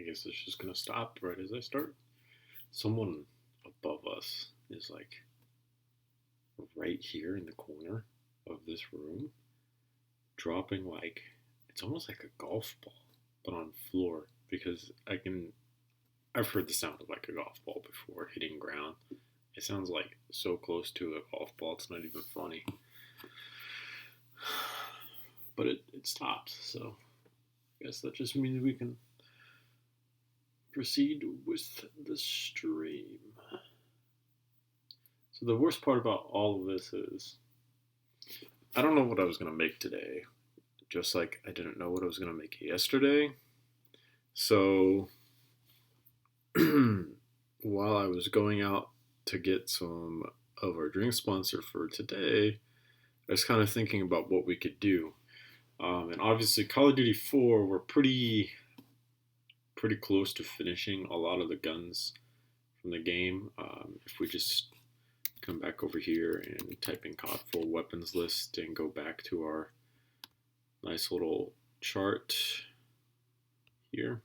I guess it's just gonna stop right as I start. Someone above us is like right here in the corner of this room, dropping like, it's almost like a golf ball, but on floor, because I've heard the sound of like a golf ball before hitting ground. It sounds like so close to a golf ball, it's not even funny. But it stopped, so I guess that just means we can proceed with the stream. So the worst part about all of this is I don't know what I was going to make today, just like I didn't know what I was going to make yesterday. So while I was going out to get some of our drink sponsor for today, I was kind of thinking about what we could do. And obviously Call of Duty 4, we're pretty close to finishing a lot of the guns from the game. If we just come back over here and type in COD4 weapons list and go back to our nice little chart here.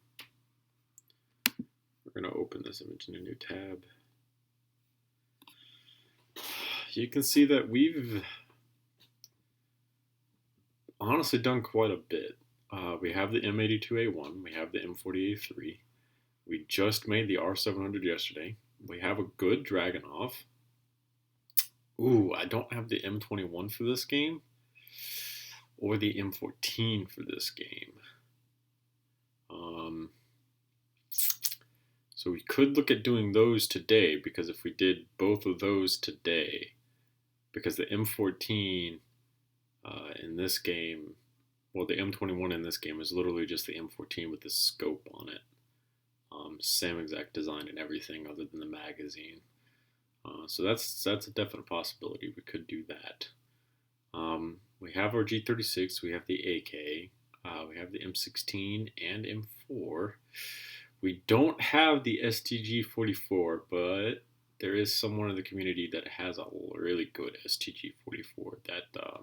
We're going to open this image in a new tab. You can see that we've honestly done quite a bit. We have the M82A1, we have the M40A3. We just made the R700 yesterday. We have a good Dragunov. Ooh, I don't have the M21 for this game or the M14 for this game. So we could look at doing those today, because if we did both of those today, because the M14 in this game, well, the M21 in this game is literally just the M14 with the scope on it. Same exact design and everything other than the magazine. So that's a definite possibility. We could do that. We have our G36, we have the AK, we have the M16 and M4. We don't have the STG44, but there is someone in the community that has a really good STG44 that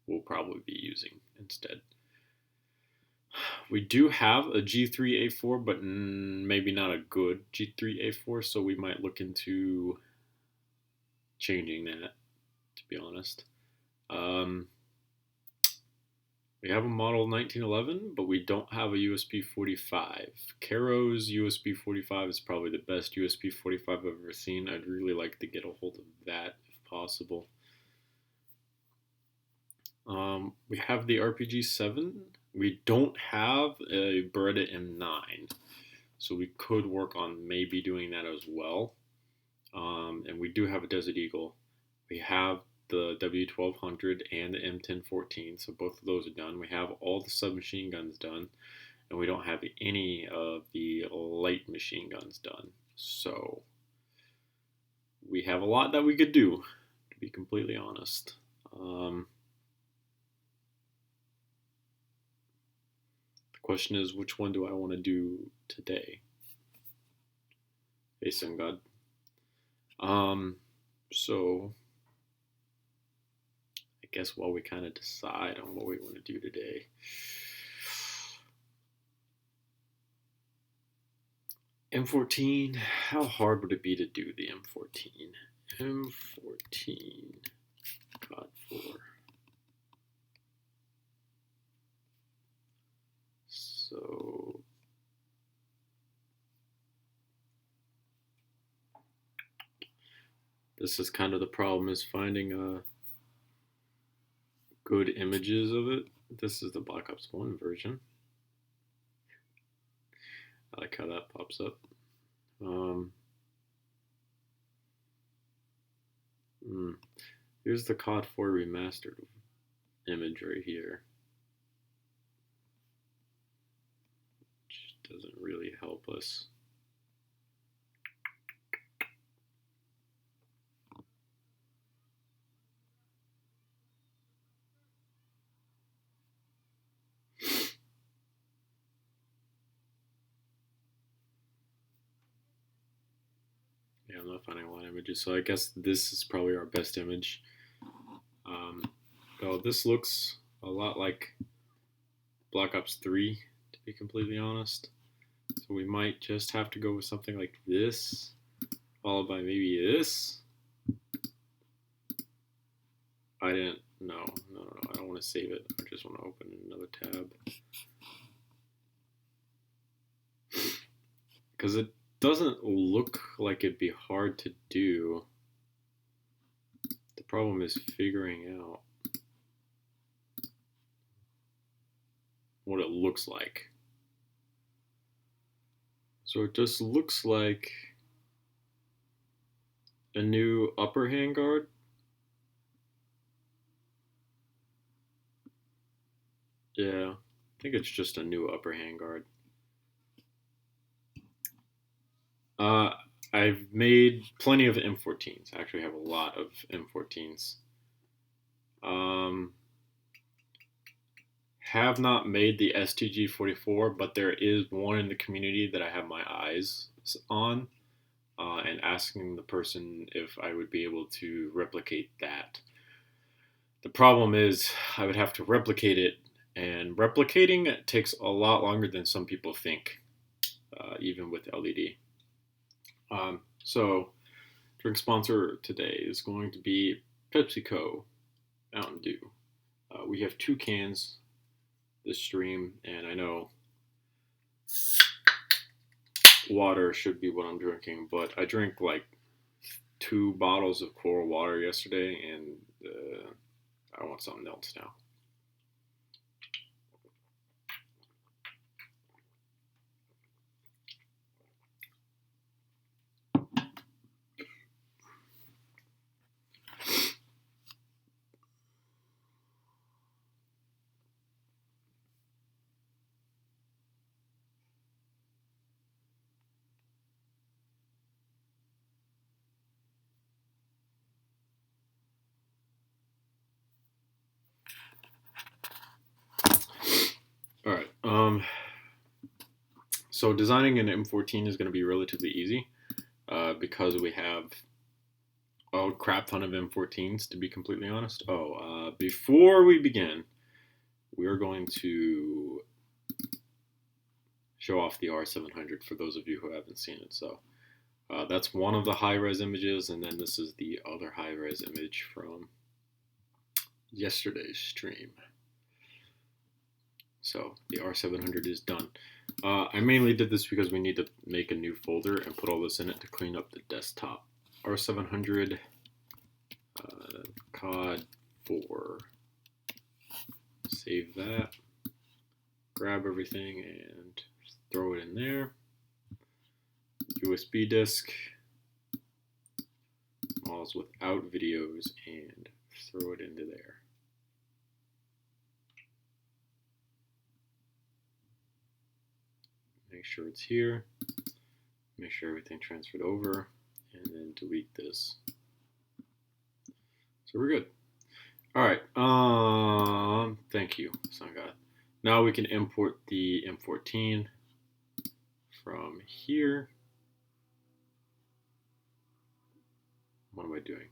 we'll probably be using instead. We do have a G3A4, but maybe not a good G3A4, so we might look into changing that, to be honest. We have a model 1911, but we don't have a USB 45. Caro's USB 45 is probably the best USB 45 I've ever seen. I'd really like to get a hold of that if possible. We have the RPG 7. We don't have a Beretta M9, so we could work on maybe doing that as well. And we do have a Desert Eagle. We have the W1200 and the M1014, so both of those are done. We have all the submachine guns done, and we don't have any of the light machine guns done. So we have a lot that we could do, to be completely honest. The question is, which one do I want to do today? Hey, Sun God. So I guess while we kind of decide on what we want to do today, M14, how hard would it be to do the M14? M14, COD4. So this is kind of the problem, is finding good images of it. This is the Black Ops 1 version. I like how that pops up. Here's the COD4 remastered image right here. Which doesn't really help us. Yeah, I'm not finding a lot of images, so I guess this is probably our best image. Oh, this looks a lot like Black Ops 3, to be completely honest. So we might just have to go with something like this, followed by maybe this. I didn't, no, I don't want to save it. I just want to open another tab. Because it doesn't look like it'd be hard to do. The problem is figuring out what it looks like. So it just looks like a new upper handguard. Yeah, I think it's just a new upper handguard. I've made plenty of M14s. I actually have a lot of M14s. Have not made the STG-44, but there is one in the community that I have my eyes on, and asking the person if I would be able to replicate that. The problem is I would have to replicate it, and replicating takes a lot longer than some people think, even with LED. So, drink sponsor today is going to be PepsiCo Mountain Dew. We have 2 cans this stream, and I know water should be what I'm drinking, but I drank like 2 bottles of coral water yesterday, and I want something else now. All right. So designing an M14 is going to be relatively easy because we have a crap ton of M14s, to be completely honest. Before we begin, we are going to show off the R700 for those of you who haven't seen it. So that's one of the high-res images, and then this is the other high-res image from yesterday's stream. So the R700 is done. I mainly did this because we need to make a new folder and put all this in it to clean up the desktop. R700 COD4. Save that. Grab everything and throw it in there. USB disk. Models without videos and throw it into there. Make sure it's here. Make sure everything transferred over, and then delete this. So we're good. All right. Thank you, SunGod. Now we can import the M14 from here. What am I doing?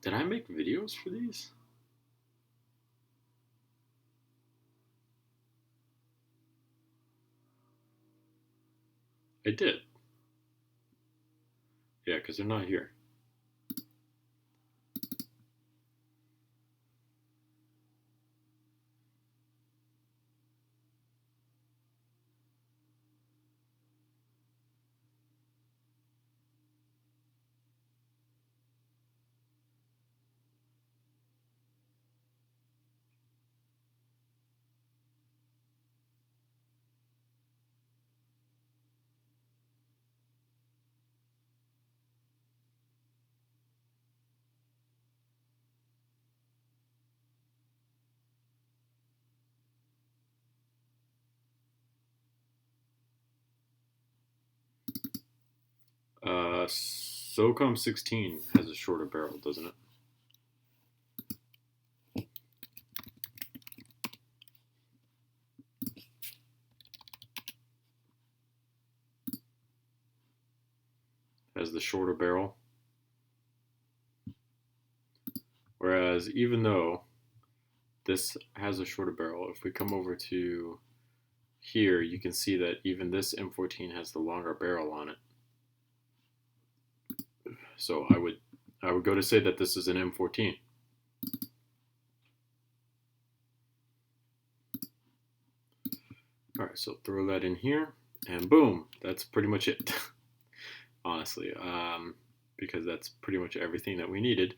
Did I make videos for these? I did. Yeah, because they're not here. SOCOM 16 has a shorter barrel, doesn't it? Has the shorter barrel. Whereas even though this has a shorter barrel. If we come over to here, you can see that even this M14 has the longer barrel on it. So I would go to say that this is an M14. All right, so throw that in here, and boom, that's pretty much it. Honestly, because that's pretty much everything that we needed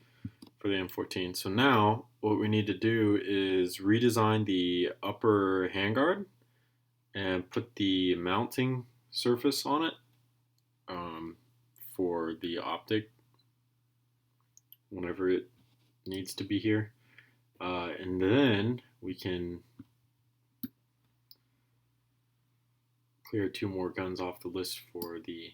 for the M14. So now what we need to do is redesign the upper handguard and put the mounting surface on it for the optic whenever it needs to be here. And then we can clear 2 more guns off the list for the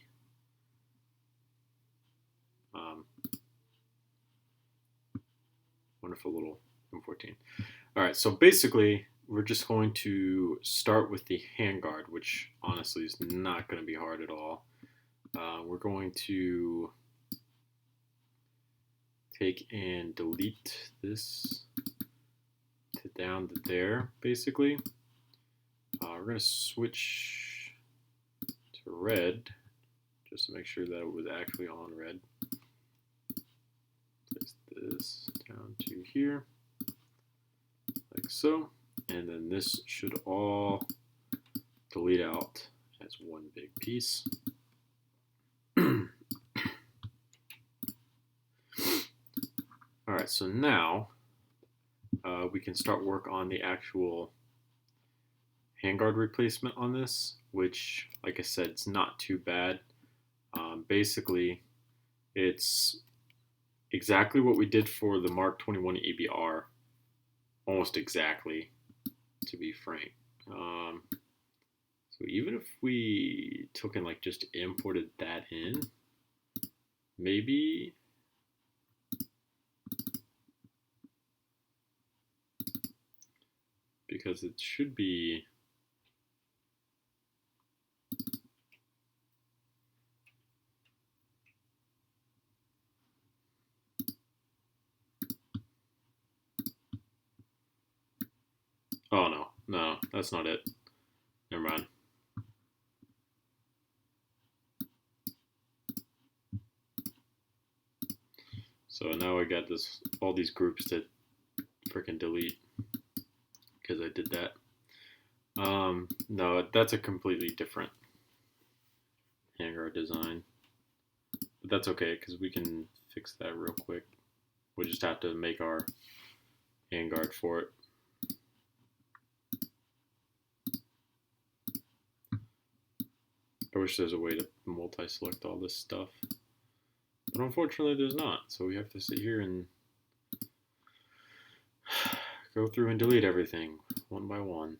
wonderful little M14. All right, so basically we're just going to start with the handguard, which honestly is not going to be hard at all. We're going to take and delete this to down to there, basically. We're going to switch to red, just to make sure that it was actually on red. Place this down to here, like so. And then this should all delete out as one big piece. All right, so now we can start work on the actual handguard replacement on this, which, like I said, it's not too bad. Basically, it's exactly what we did for the Mark 21 ABR, almost exactly, to be frank. So even if we took and like just imported that in, maybe because it should be oh no, that's not it. Never mind. So now I got all these groups to freaking delete because I did that. No, that's a completely different handguard design, but that's okay because we can fix that real quick. We just have to make our handguard for it. I wish there's a way to multi-select all this stuff, but unfortunately there's not. So we have to sit here and go through and delete everything one by one.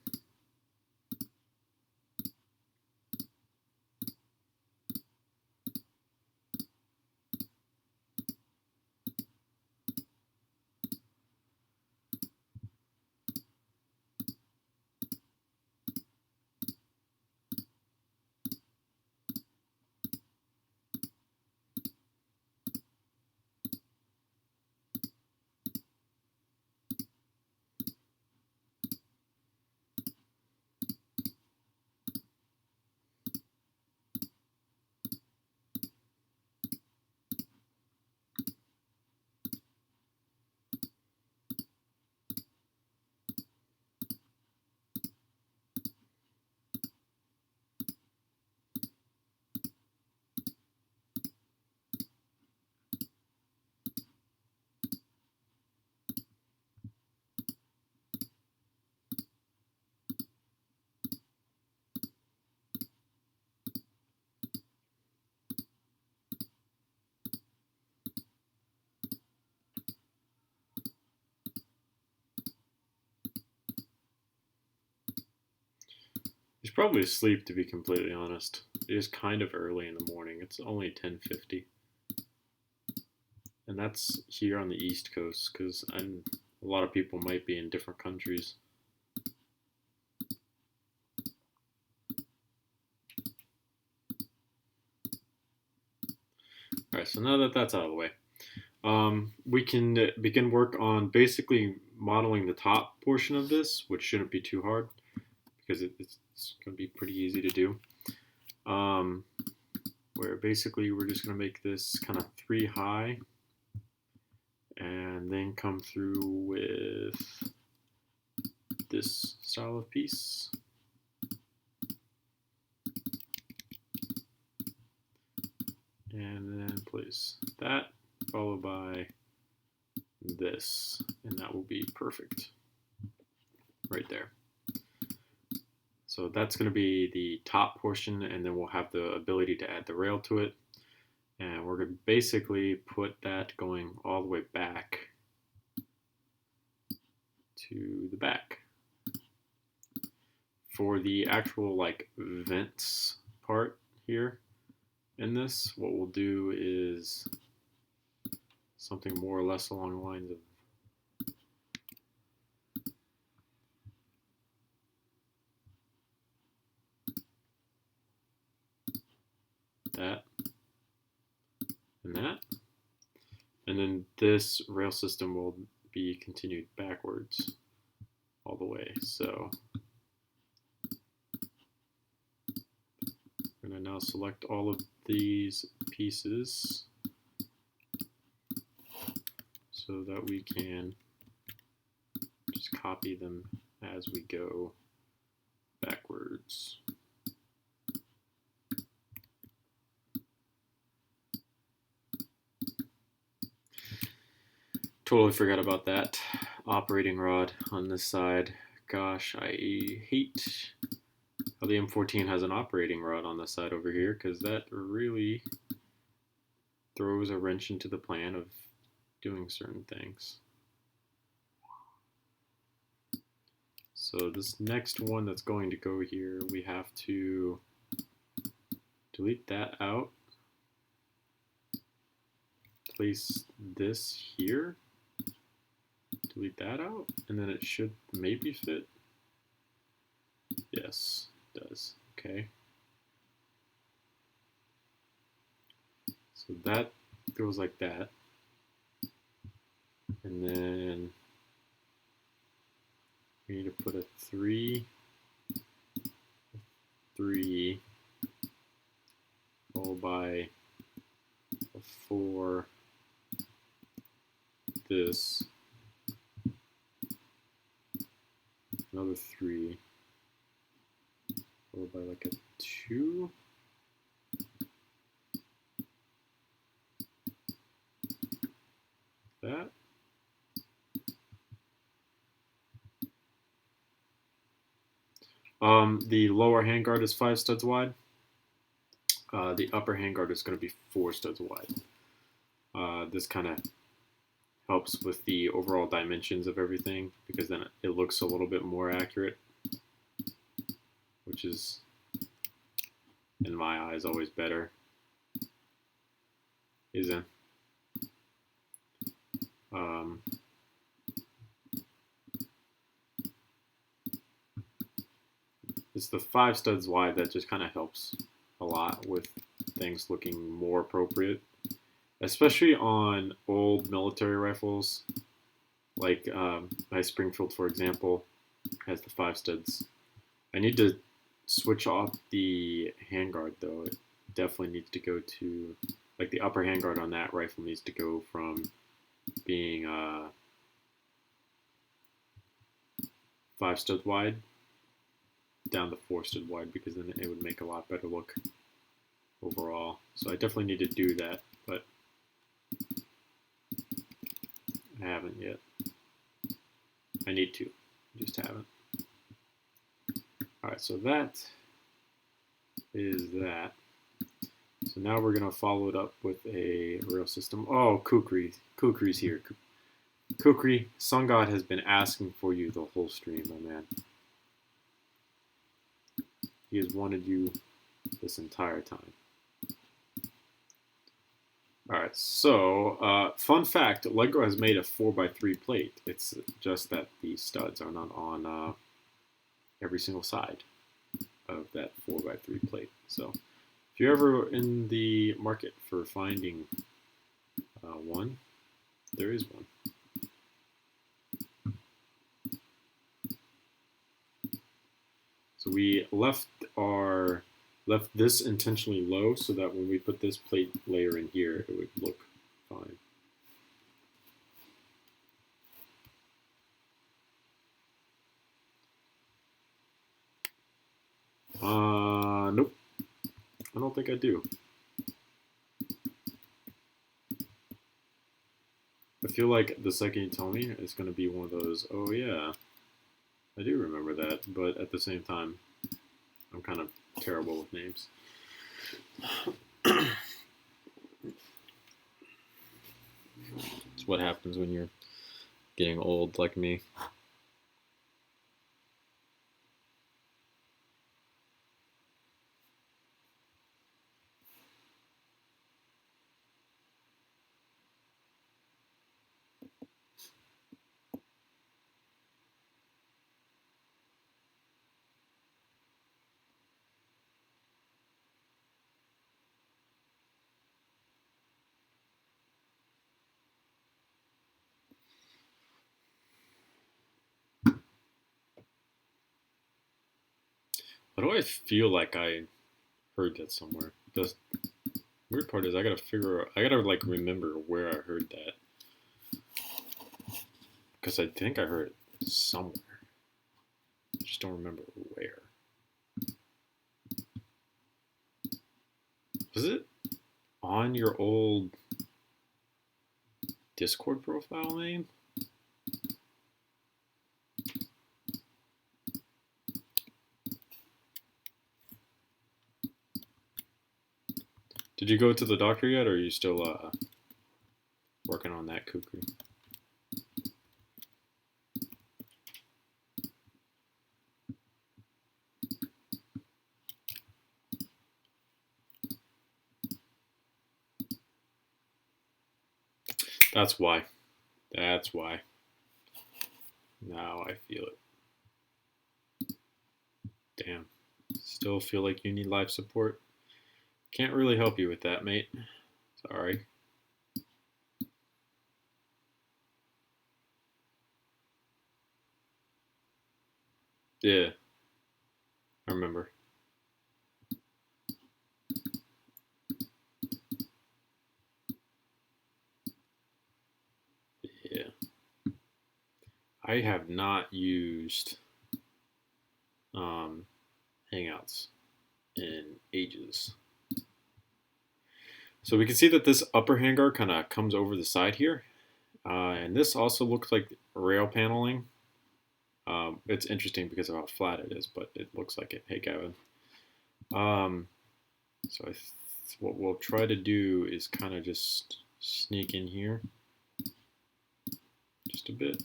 He's probably asleep, to be completely honest. It is kind of early in the morning. It's only 10:50. And that's here on the East Coast, because a lot of people might be in different countries. Alright, so now that that's out of the way, we can begin work on basically modeling the top portion of this, which shouldn't be too hard because it's going to be pretty easy to do. Where basically we're just going to make this kind of 3 high and then come through with this style of piece. And then place that followed by this, and that will be perfect right there. So that's going to be the top portion, and then we'll have the ability to add the rail to it. And we're going to basically put that going all the way back to the back. For the actual like vents part here in this, what we'll do is something more or less along the lines of that and that. And then this rail system will be continued backwards all the way. So I'm going to now select all of these pieces so that we can just copy them as we go backwards. Totally forgot about that operating rod on this side. Gosh, I hate how the M14 has an operating rod on this side over here, because that really throws a wrench into the plan of doing certain things. So this next one that's going to go here, we have to delete that out, place this here, delete that out, and then it should maybe fit. Yes, it does. Okay. So that goes like that. And then we need to put a 3, 3, followed by a 4, this, another 3, followed by like a 2, that. The lower handguard is 5 studs wide. The upper handguard is going to be 4 studs wide. This kind of helps with the overall dimensions of everything, because then it looks a little bit more accurate, which is, in my eyes, always better. Isn't? It's the 5 studs wide that just kind of helps a lot with things looking more appropriate, especially on old military rifles. Like my Springfield, for example, has the 5 studs. I need to switch off the handguard though. It definitely needs to go to, like the upper handguard on that rifle needs to go from being 5 studs wide down to 4 stud wide, because then it would make a lot better look overall. So I definitely need to do that, but I haven't yet. I need to, just haven't. Alright, so that is that. So now we're going to follow it up with a rail system. Oh, Kukri's here. Kukri, Sun God has been asking for you the whole stream, my man. He has wanted you this entire time. Alright, so fun fact, Lego has made a 4x3 plate. It's just that the studs are not on every single side of that 4x3 plate. So if you're ever in the market for finding one, there is one. So we left this intentionally low so that when we put this plate layer in here, it would look fine. Nope. I don't think I do. I feel like the second you tell me, it's going to be one of those, oh yeah, I do remember that, but at the same time, I'm kind of terrible with names. It's what happens when you're getting old like me. Why do I feel like I heard that somewhere? The weird part is I gotta like remember where I heard that. Because I think I heard it somewhere. I just don't remember where. Was it on your old Discord profile name? Did you go to the doctor yet, or are you still working on that cuckoo? That's why. That's why. Now I feel it. Damn. Still feel like you need life support. Can't really help you with that, mate. Sorry. Yeah. I remember. Yeah. I have not used Hangouts in ages. So we can see that this upper handguard kind of comes over the side here. And this also looks like rail paneling. It's interesting because of how flat it is, but it looks like it. Hey, Gavin. So what we'll try to do is kind of just sneak in here just a bit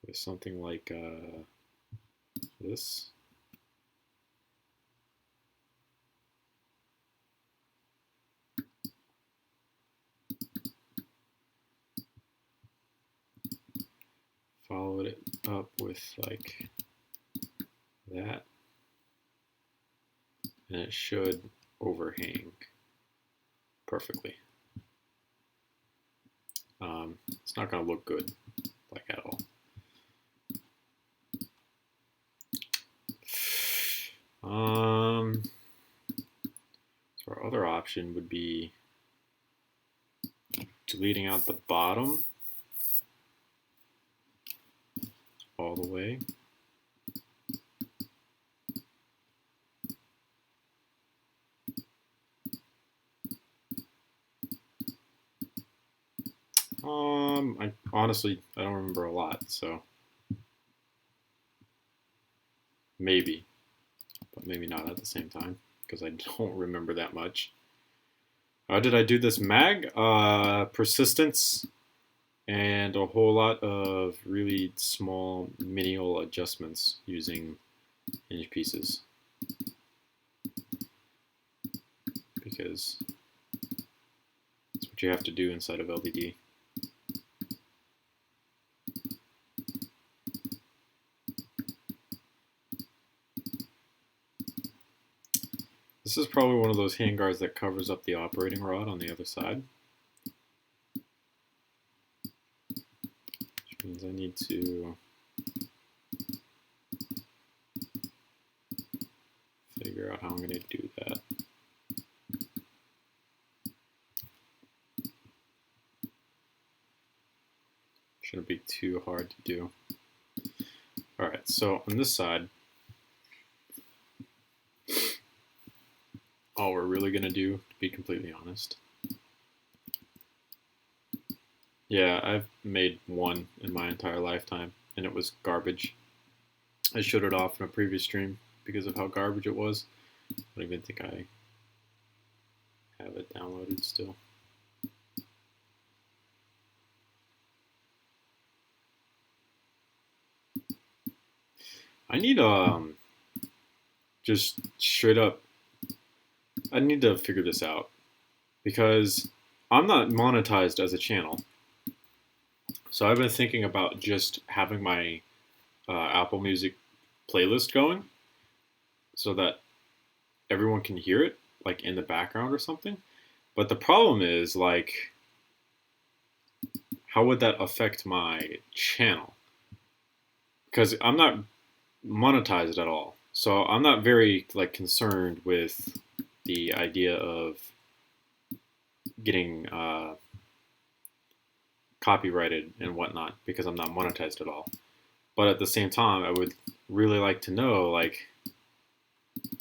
with something like this. Follow it up with like that, and it should overhang perfectly. It's not going to look good, like at all. So our other option would be deleting out the bottom all the way. I honestly don't remember a lot, so maybe, but maybe not at the same time because I don't remember that much. How did I do this mag? Persistence and a whole lot of really small menial adjustments using hinge pieces because that's what you have to do inside of LBD. This is probably one of those handguards that covers up the operating rod on the other side. Which means I need to figure out how I'm going to do that. Shouldn't be too hard to do. All right, so on this side, all we're really going to do, to be completely honest, yeah, I've made one in my entire lifetime, and it was garbage. I showed it off in a previous stream because of how garbage it was. I don't even think I have it downloaded still. I need just straight up, I need to figure this out because I'm not monetized as a channel. So I've been thinking about just having my Apple Music playlist going so that everyone can hear it, like in the background or something. But the problem is, like, how would that affect my channel? Because I'm not monetized at all. So I'm not very like concerned with the idea of getting copyrighted and whatnot because I'm not monetized at all. But at the same time, I would really like to know, like,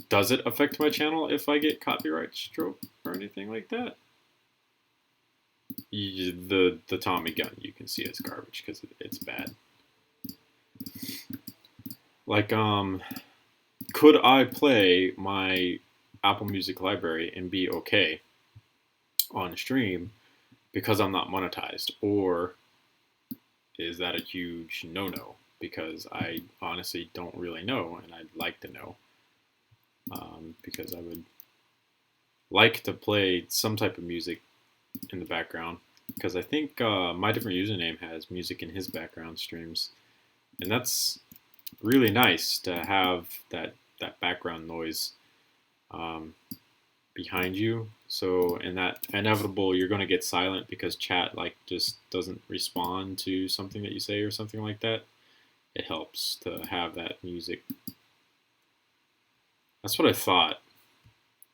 does it affect my channel if I get copyright stroke or anything like that? The Tommy gun, you can see it's garbage because it's bad. Like, could I play my Apple Music library and be okay on stream because I'm not monetized? Or is that a huge no-no? Because I honestly don't really know, and I'd like to know. Because I would like to play some type of music in the background. Because I think My Different Username has music in his background streams. And that's really nice to have that background noise behind you. So in that inevitable, you're going to get silent because chat like just doesn't respond to something that you say or something like that. It helps to have that music. That's what I thought.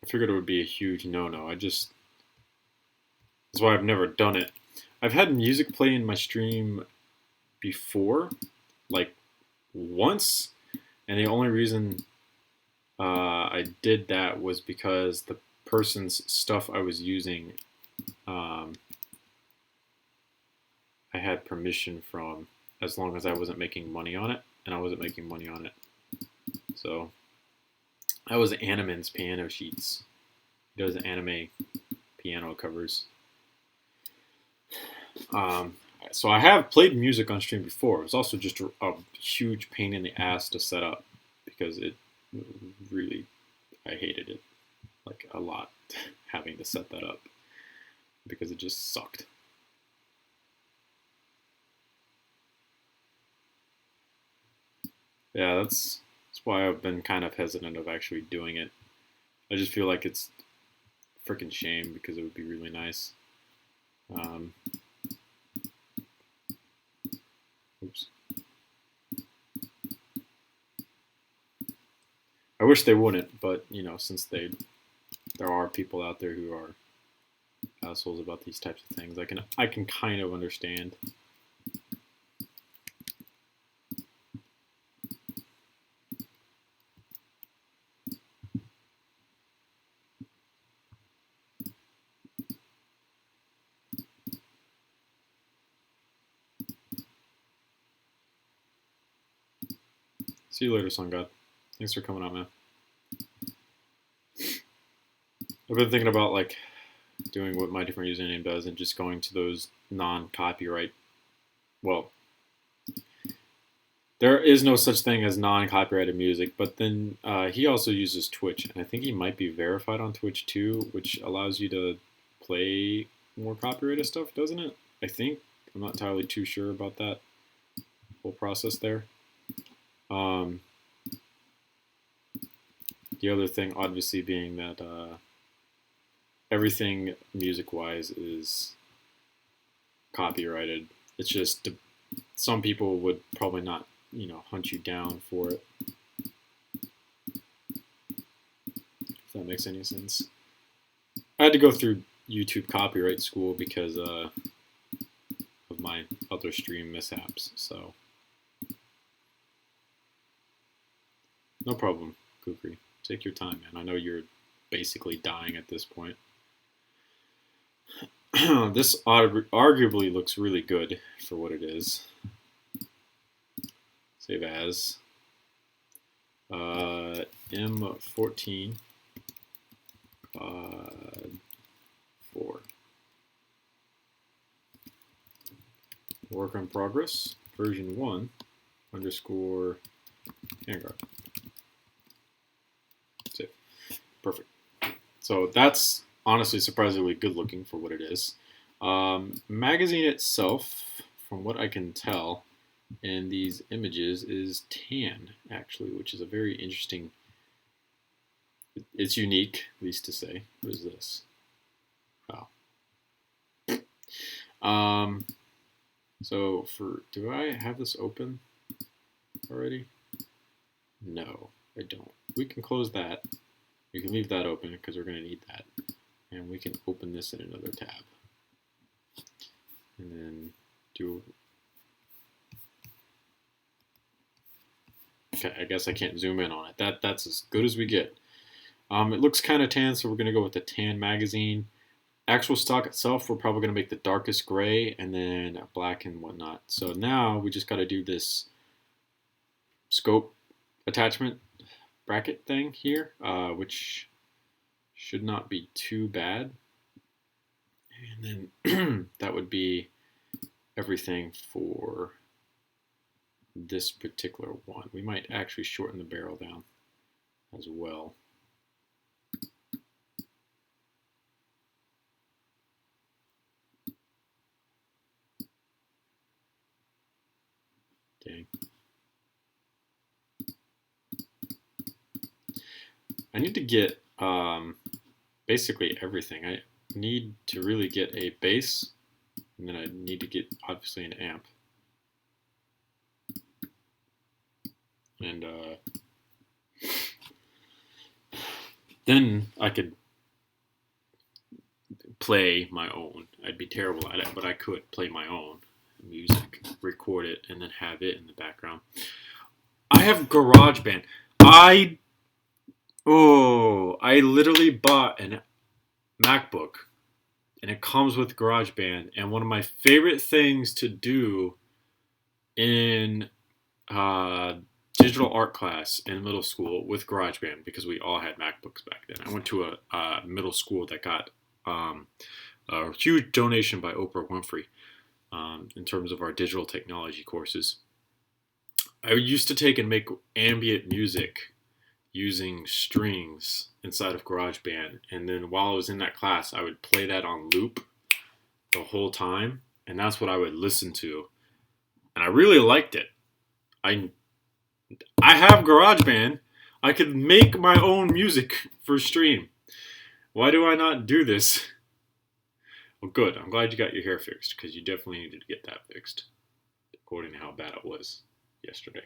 I figured it would be a huge no-no. That's why I've never done it. I've had music play in my stream before, like once, and the only reason I did that was because the person's stuff I was using, I had permission from, as long as I wasn't making money on it, and I wasn't making money on it. So that was Animan's piano sheets. He does anime piano covers. So I have played music on stream before. It was also just a huge pain in the ass to set up because it really, I hated it like a lot having to set that up because it just sucked. Yeah, that's why I've been kind of hesitant of actually doing it. I just feel like it's a freaking shame because it would be really nice. Oops. I wish they wouldn't, but you know, since there are people out there who are assholes about these types of things, I can kind of understand. See you later, Sun God. Thanks for coming out, man. I've been thinking about like doing what My Different Username does and just going to those non-copyright. Well, there is no such thing as non-copyrighted music, but then he also uses Twitch, and I think he might be verified on Twitch too, which allows you to play more copyrighted stuff, doesn't it? I think. I'm not entirely too sure about that whole process there. The other thing, obviously, being that everything music-wise is copyrighted. It's just some people would probably not, you know, hunt you down for it. if that makes any sense. I had to go through YouTube copyright school because of my other stream mishaps, so no problem, Kukri. Take your time, man. I know you're basically dying at this point. This arguably looks really good for what it is. Save as M14 COD4. Work in progress, version 1 _ Fangrove. That's it. Perfect. So that's honestly surprisingly good looking for what it is. Magazine itself, from what I can tell in these images, is tan actually, which is a very interesting. It's unique, at least to say. What is this? Oh. So do I have this open already? No, I don't. We can close that. We can leave that open because we're going to need that. And we can open this in another tab. And then do... Okay, I guess I can't zoom in on it. That's as good as we get. It looks kind of tan, so we're going to go with the tan magazine. Actual stock itself, we're probably going to make the darkest gray and then black and whatnot. So now we just got to do this scope attachment bracket thing here, which should not be too bad. And then that would be everything for this particular one. We might actually shorten the barrel down as well. Dang. I need to get basically everything. I need to really get a bass, and then I need to get obviously an amp. And then I could play my own. I'd be terrible at it, but I could play my own music, record it, and then have it in the background. I have GarageBand. I literally bought a MacBook, and it comes with GarageBand. And one of my favorite things to do in digital art class in middle school with GarageBand, because we all had MacBooks back then. I went to a middle school that got a huge donation by Oprah Winfrey. In terms of our digital technology courses. I used to take and make ambient music using strings inside of GarageBand, and then while I was in that class, I would play that on loop the whole time, and that's what I would listen to, and I really liked it. I have GarageBand. I could make my own music for stream. Why do I not do this? Well, good. I'm glad you got your hair fixed, because you definitely needed to get that fixed, according to how bad it was yesterday.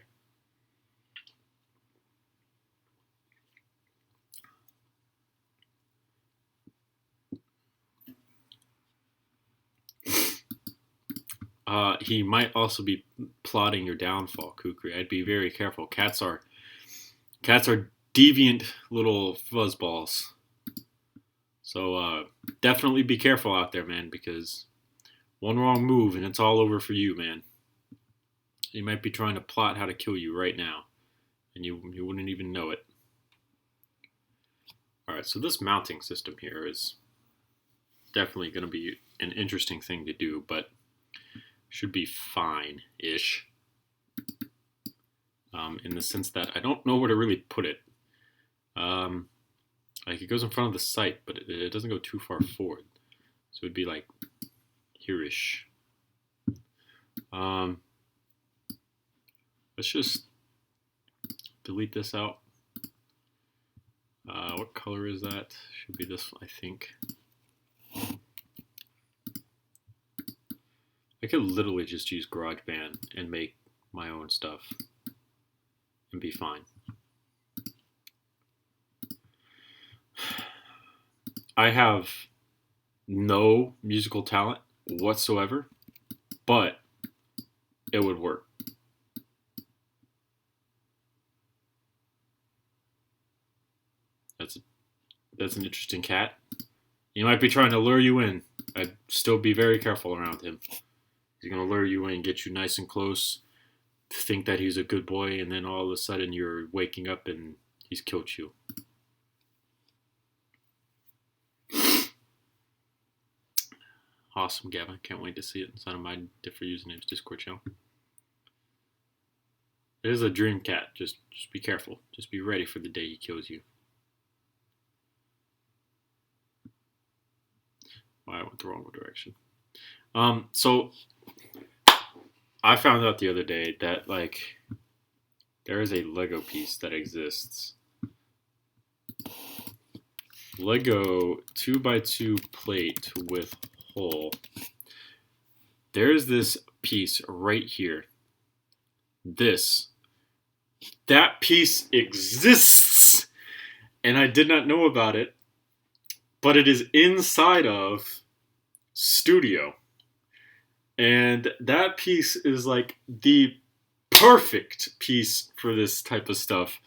He might also be plotting your downfall, Kukri. I'd be very careful. Cats are deviant little fuzzballs. So definitely be careful out there, man, because one wrong move and it's all over for you, man. He might be trying to plot how to kill you right now, and you wouldn't even know it. Alright, so this mounting system here is definitely going to be an interesting thing to do, but should be fine-ish. In the sense that I don't know where to really put it. Like, it goes in front of the sight, but it doesn't go too far forward. So it'd be like here-ish. Let's just delete this out. What color is that? Should be this, I think. I could literally just use GarageBand and make my own stuff and be fine. I have no musical talent whatsoever, but it would work. That's an interesting cat. He might be trying to lure you in. I'd still be very careful around him. He's going to lure you in, get you nice and close, think that he's a good boy, and then all of a sudden you're waking up and he's killed you. Awesome, Gavin. Can't wait to see it inside of my different usernames Discord channel. It is a dream cat. Just be careful. Just be ready for the day he kills you. I went the wrong direction. So I found out the other day that like there is a Lego piece that exists. Lego 2x2 plate with hole. There's this piece right here. That piece exists, and I did not know about it. But it is inside of Studio. And that piece is like the perfect piece for this type of stuff.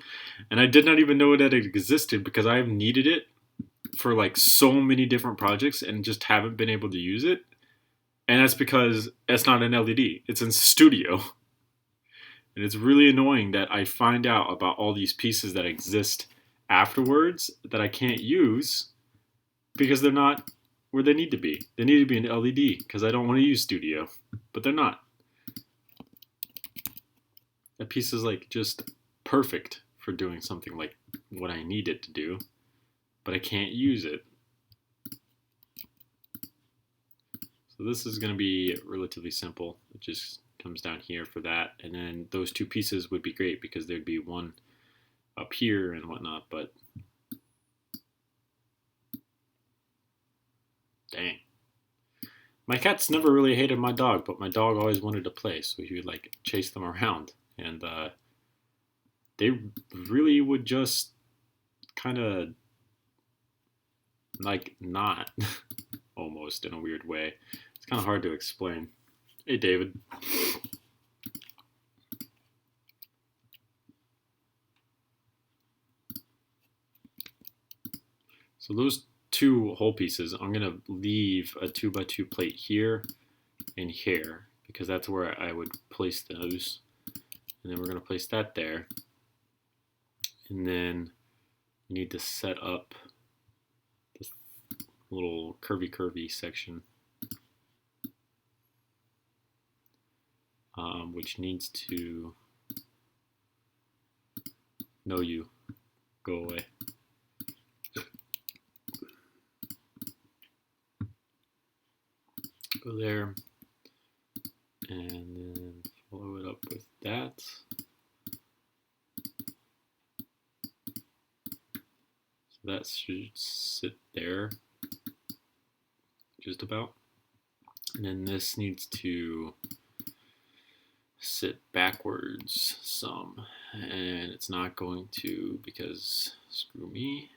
And I did not even know that it existed because I have needed it for like so many different projects and just haven't been able to use it. And that's because it's not an LED. It's in Studio. And it's really annoying that I find out about all these pieces that exist afterwards that I can't use because they're not where they need to be. They need to be an LED because I don't want to use Studio, but they're not. That piece is like just perfect for doing something like what I need it to do, but I can't use it. So this is going to be relatively simple. It just comes down here for that, and then those two pieces would be great because there'd be one up here and whatnot, but dang. My cats never really hated my dog, but my dog always wanted to play, so he would like chase them around, and they really would just kind of like not almost in a weird way. It's kind of hard to explain. Hey, David. So those two hole pieces, I'm going to leave a 2x2 plate here and here because that's where I would place those. And then we're going to place that there. And then we need to set up this little curvy section, which needs to know you. Go away. Go there, and then follow it up with that. So that should sit there, just about. And then this needs to sit backwards some, and it's not going to because screw me.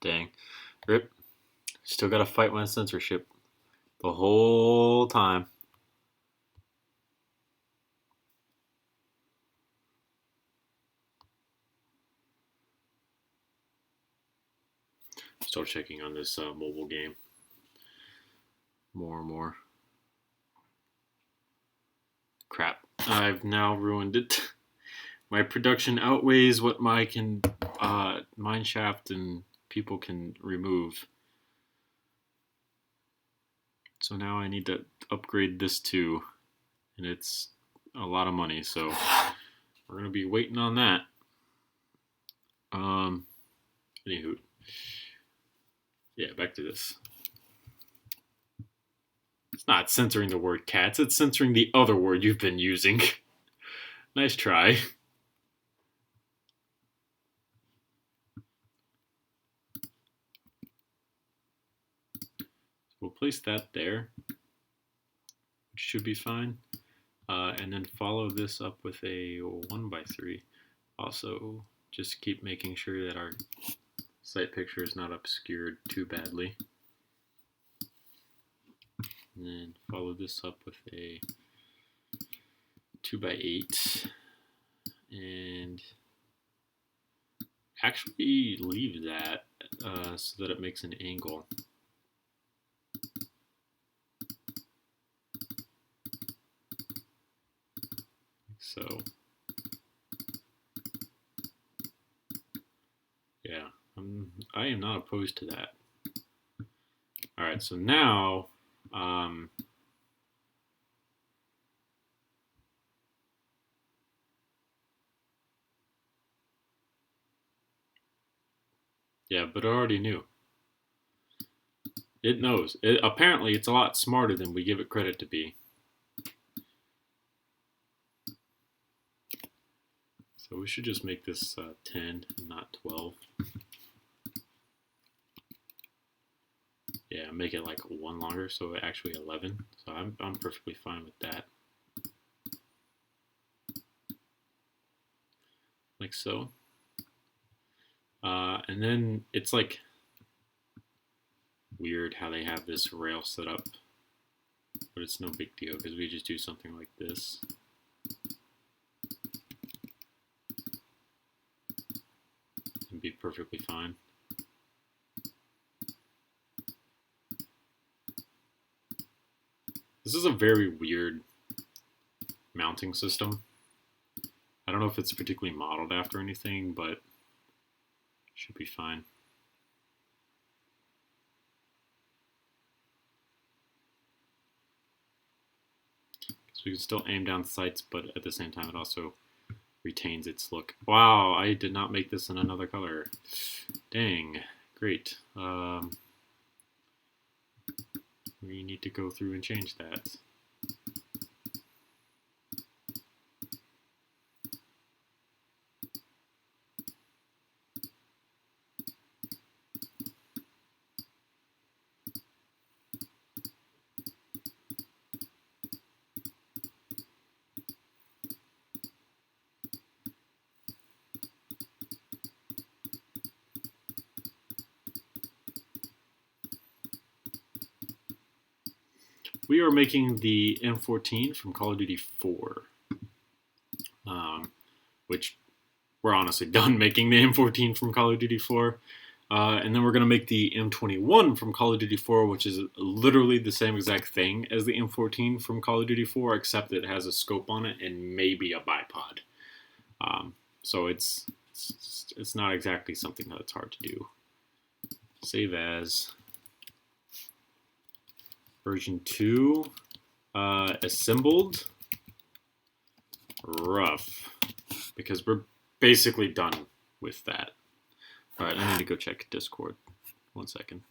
Dang. Rip. Still gotta fight my censorship the whole time. Still checking on this mobile game. More and more. Crap. I've now ruined it. My production outweighs what my mineshaft and people can remove. So now I need to upgrade this too, and it's a lot of money, so we're gonna be waiting on that. Anywho, yeah, back to this. not censoring the word cats, it's censoring the other word you've been using. Nice try. We'll place that there, which should be fine. And then follow this up with a 1x3. Also, just keep making sure that our site picture is not obscured too badly. And then follow this up with a 2x8. And actually leave that so that it makes an angle. So, yeah, I am not opposed to that. All right, so now, yeah, but I already knew. It knows. Apparently, it's a lot smarter than we give it credit to be. So we should just make this 10 and not 12. Yeah, make it like one longer, so actually 11. So I'm perfectly fine with that. Like so. And then it's like weird how they have this rail set up, but it's no big deal because we just do something like this. And be perfectly fine. This is a very weird mounting system. I don't know if it's particularly modeled after anything, but it should be fine. So we can still aim down sights, but at the same time it also retains its look. Wow, I did not make this in another color. Dang, great. We need to go through and change that. We are making the M14 from Call of Duty 4, which we're honestly done making the M14 from Call of Duty 4. And then we're going to make the M21 from Call of Duty 4, which is literally the same exact thing as the M14 from Call of Duty 4, except it has a scope on it and maybe a bipod. So it's not exactly something that's hard to do. Save as. Version 2, assembled, rough, because we're basically done with that. All right, I need to go check Discord. 1 second.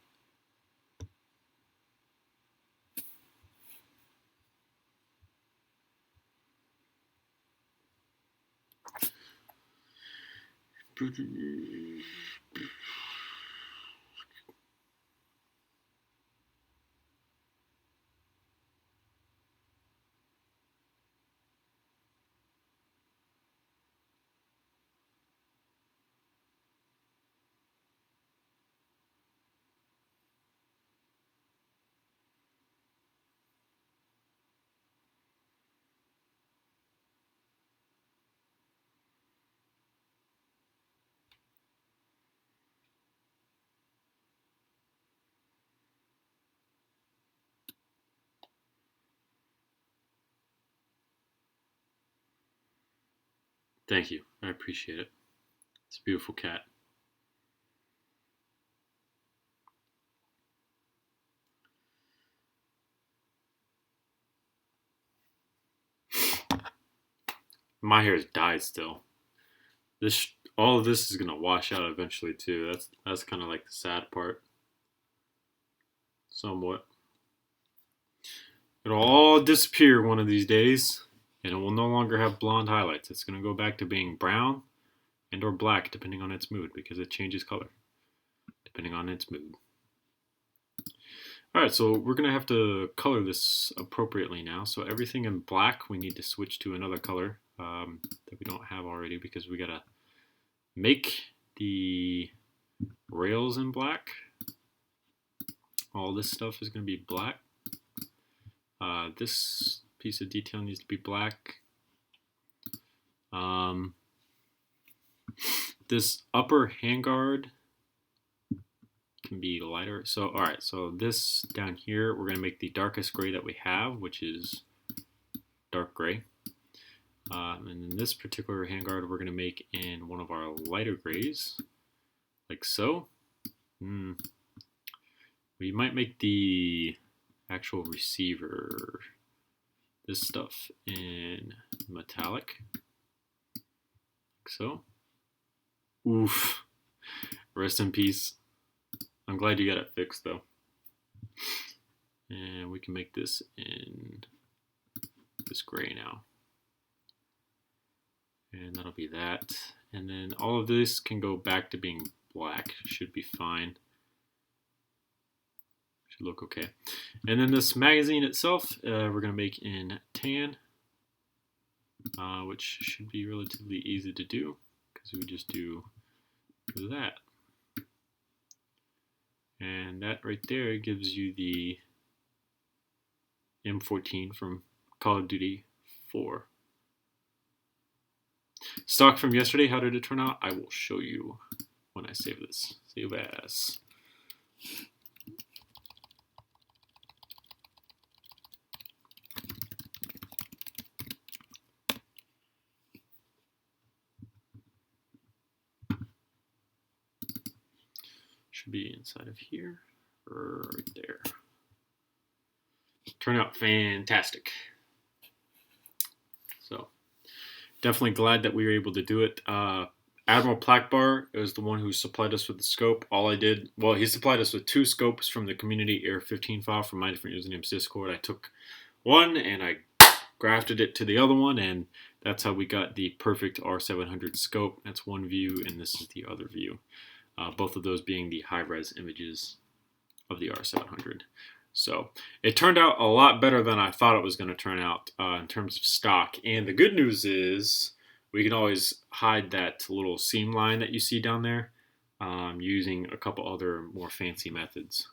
Thank you. I appreciate it. It's a beautiful cat. My hair is dyed still. All of this is gonna wash out eventually too. That's kind of like the sad part. Somewhat. It'll all disappear one of these days, and it will no longer have blonde highlights. It's going to go back to being brown and or black depending on its mood, because it changes color depending on its mood. Alright, so we're going to have to color this appropriately now. So everything in black we need to switch to another color that we don't have already, because we got to make the rails in black. All this stuff is going to be black. This piece of detail needs to be black. This upper handguard can be lighter. So, alright, so this down here, we're going to make the darkest gray that we have, which is dark gray. And in this particular handguard, we're going to make in one of our lighter grays, like so. We might make the actual receiver, this stuff, in metallic, like so. Oof. Rest in peace. I'm glad you got it fixed though. And we can make this in this gray now. And that'll be that. And then all of this can go back to being black. Should be fine. Should look okay. And then this magazine itself, we're going to make in tan, which should be relatively easy to do, because we just do that. And that right there gives you the M14 from Call of Duty 4. Stock from yesterday, how did it turn out? I will show you when I save this. Save as. Should be inside of here, right there. Turned out fantastic. So definitely glad that we were able to do it. Admiral Plackbar is the one who supplied us with the scope. All I did, well, he supplied us with 2 scopes from the community AR-15 file from my different usernames Discord. I took one and I grafted it to the other one, and that's how we got the perfect R700 scope. That's one view, and this is the other view. Both of those being the high-res images of the R700. So it turned out a lot better than I thought it was going to turn out in terms of stock. And the good news is we can always hide that little seam line that you see down there using a couple other more fancy methods.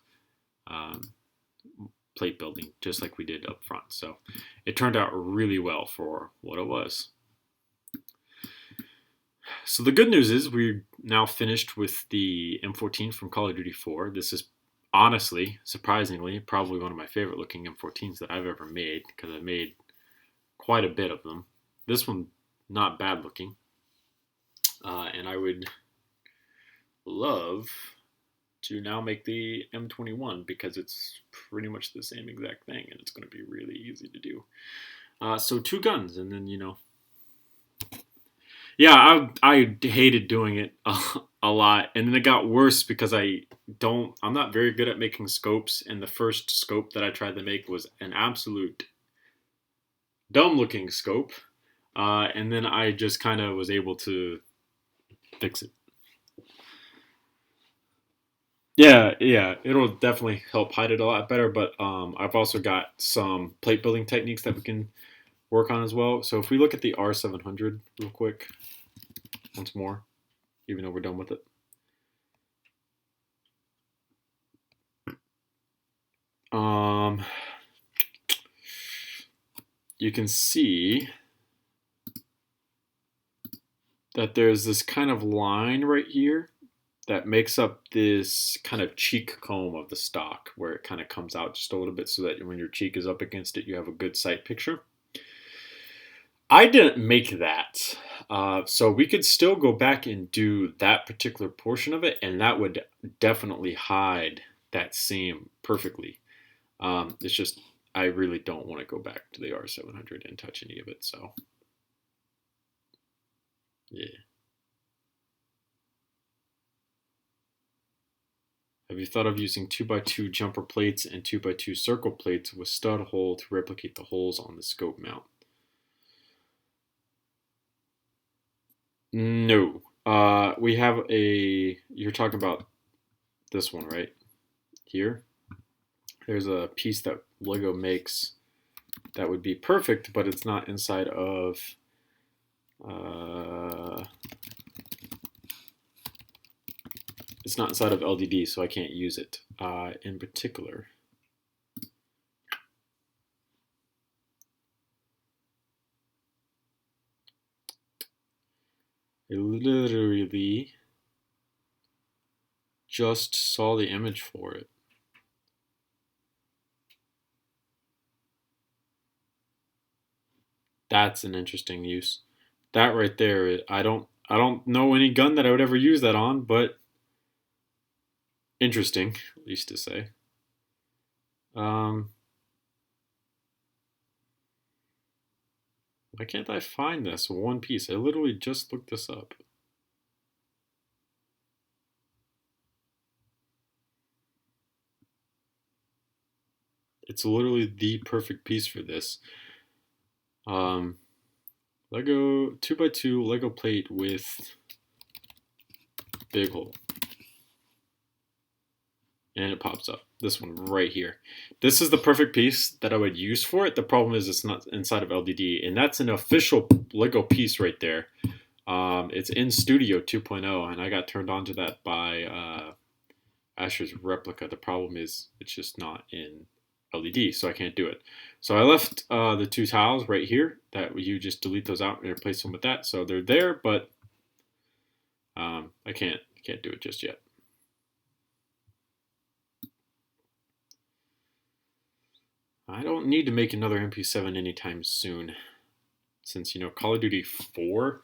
Plate building, just like we did up front. So it turned out really well for what it was. So the good news is we're now finished with the M14 from Call of Duty 4. This is honestly, surprisingly, probably one of my favorite looking M14s that I've ever made, because I've made quite a bit of them. This one, not bad looking. And I would love to now make the M21, because it's pretty much the same exact thing, and it's going to be really easy to do. So 2 guns, and then, you know, yeah, I hated doing it a lot, and then it got worse because I'm not very good at making scopes, and the first scope that I tried to make was an absolute dumb looking scope, and then I just kind of was able to fix it. Yeah, it'll definitely help hide it a lot better, but I've also got some plate building techniques that we can work on as well. So if we look at the R700 real quick, once more, even though we're done with it. You can see that there's this kind of line right here that makes up this kind of cheek comb of the stock, where it kind of comes out just a little bit so that when your cheek is up against it, you have a good sight picture. I didn't make that, so we could still go back and do that particular portion of it, and that would definitely hide that seam perfectly. It's just I really don't want to go back to the R700 and touch any of it, so yeah. Have you thought of using 2x2 jumper plates and 2x2 circle plates with stud hole to replicate the holes on the scope mount? No. We have a, you're talking about this one, right? Here. There's a piece that Lego makes that would be perfect, but it's not inside of LDD, so I can't use it in particular. I literally just saw the image for it. That's an interesting use. That right there, I don't know any gun that I would ever use that on, but interesting, at least to say. Why can't I find this one piece? I literally just looked this up. It's literally the perfect piece for this. Lego 2x2 Lego plate with big hole. And it pops up. This one right here. This is the perfect piece that I would use for it. The problem is it's not inside of LDD, and that's an official Lego piece right there. It's in Studio 2.0, and I got turned on to that by Asher's replica. The problem is it's just not in LED, so I can't do it. So I left the two tiles right here that you just delete those out and replace them with that. So they're there, but I can't do it just yet. I don't need to make another MP7 anytime soon, since, you know, Call of Duty 4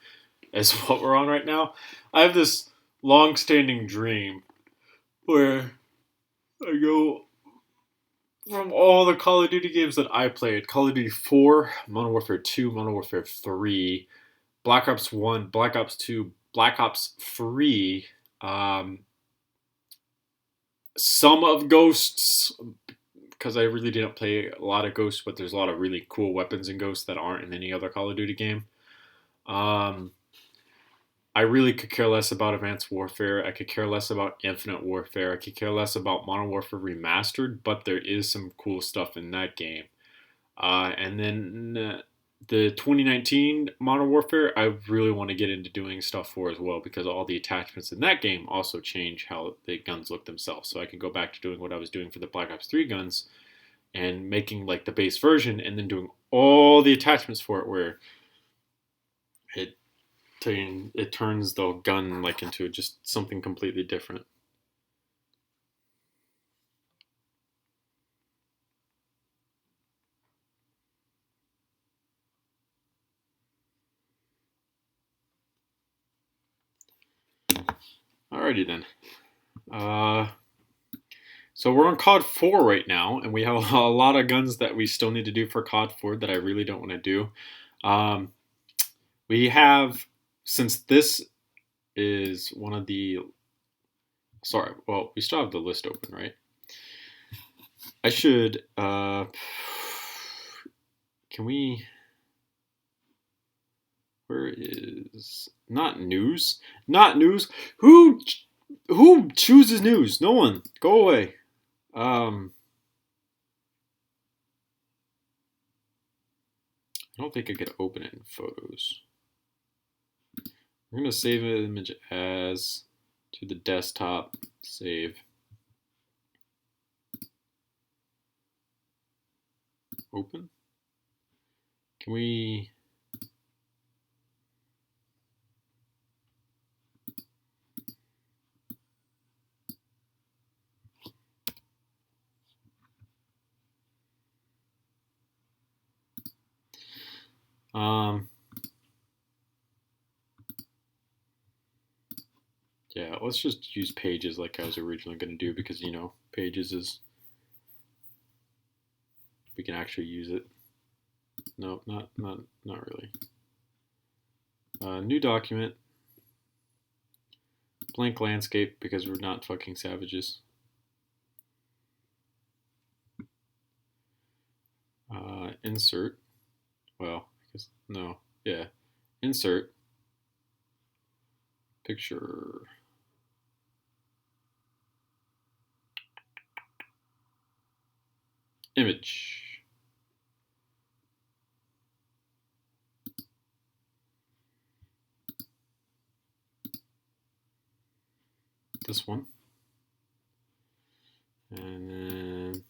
is what we're on right now. I have this long-standing dream where I go from all the Call of Duty games that I played: Call of Duty 4, Modern Warfare 2, Modern Warfare 3, Black Ops 1, Black Ops 2, Black Ops 3, some of Ghosts, because I really didn't play a lot of Ghosts, but there's a lot of really cool weapons in Ghosts that aren't in any other Call of Duty game. I really could care less about Advanced Warfare. I could care less about Infinite Warfare. I could care less about Modern Warfare Remastered, but there is some cool stuff in that game. And then the 2019 Modern Warfare, I really want to get into doing stuff for as well, because all the attachments in that game also change how the guns look themselves. So I can go back to doing what I was doing for the Black Ops 3 guns and making like the base version, and then doing all the attachments for it, where it turns the gun like into just something completely different. Alrighty then. So we're on COD4 right now, and we have a lot of guns that we still need to do for COD4 that I really don't want to do. We have, since this is one of the, sorry, well, we still have the list open, right? I should, can we, where is, not news? Not news? Who chooses news? No one. Go away. I don't think I could open it in photos. We're going to save an image as to the desktop. Save. Open. Can we... yeah, let's just use Pages like I was originally going to do, because, you know, Pages is, we can actually use it. No, not really. New document. Blank landscape, because we're not fucking savages. insert, well, I guess, no, yeah, insert, picture, image. This one. And then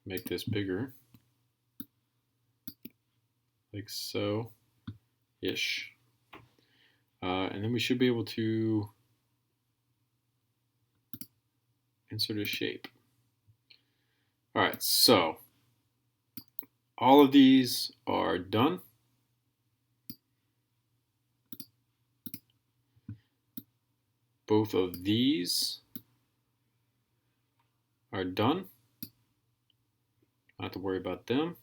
make this bigger, like so-ish. And then we should be able to insert a shape. All right, so all of these are done. Both of these are done. Not have to worry about them.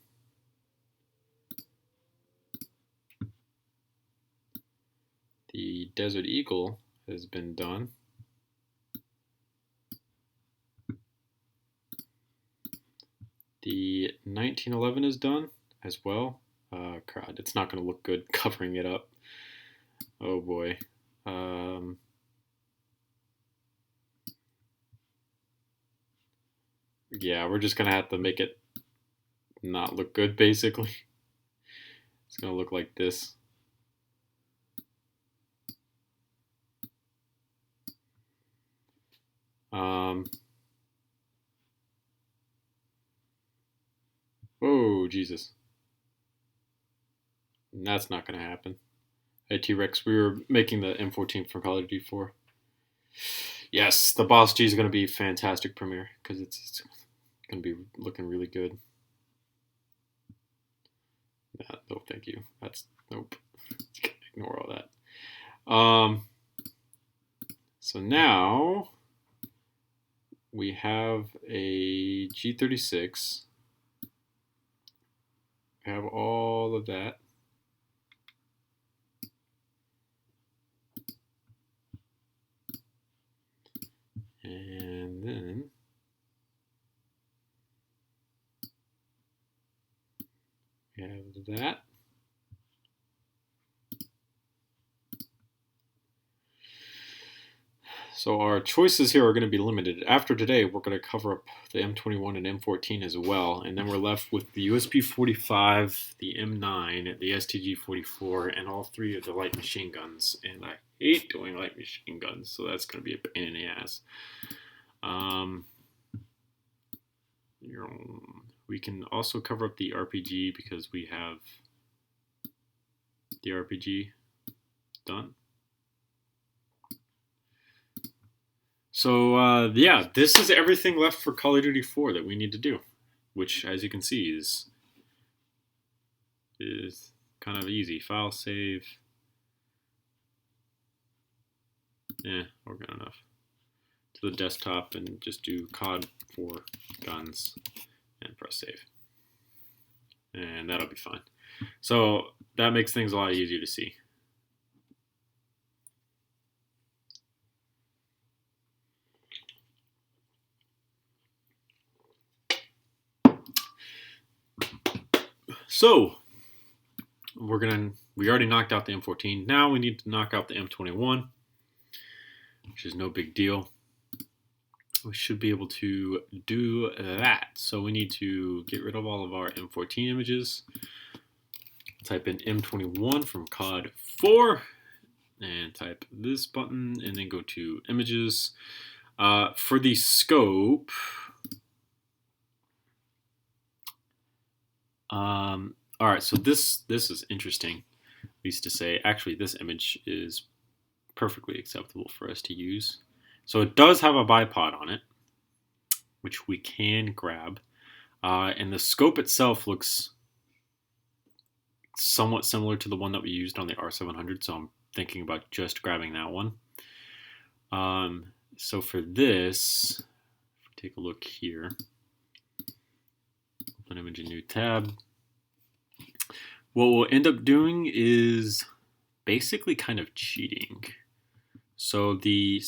The Desert Eagle has been done. The 1911 is done as well. God, it's not going to look good covering it up. Oh boy. Yeah, we're just going to have to make it not look good, basically. It's going to look like this. Oh, Jesus. That's not going to happen. Hey, T-Rex, we were making the M14 for Call of Duty 4. Yes, the Boss G is going to be fantastic premiere because it's going to be looking really good. No, thank you. That's nope. Ignore all that. So now we have a G36. We have all of that. And then we have that. So our choices here are going to be limited. After today, we're going to cover up the M21 and M14 as well, and then we're left with the USP-45, the M9, the STG-44, and all three of the light machine guns. And I hate doing light machine guns, so that's going to be a pain in the ass. We can also cover up the RPG because we have the RPG done. So yeah, this is everything left for Call of Duty 4 that we need to do, which, as you can see, is kind of easy. File, save. Yeah, we're good enough. To the desktop and just do COD4 guns and press save. And that'll be fine. So that makes things a lot easier to see. So we already knocked out the M14. Now we need to knock out the M21, which is no big deal. We should be able to do that. So we need to get rid of all of our M14 images. Type in M21 from COD4 and type this button and then go to images. For the scope, all right, so this is interesting, at least to say. Actually, this image is perfectly acceptable for us to use. So it does have a bipod on it, which we can grab. And the scope itself looks somewhat similar to the one that we used on the R700, so I'm thinking about just grabbing that one. So for this, take a look here. Open image, a new tab. What we'll end up doing is basically kind of cheating. So the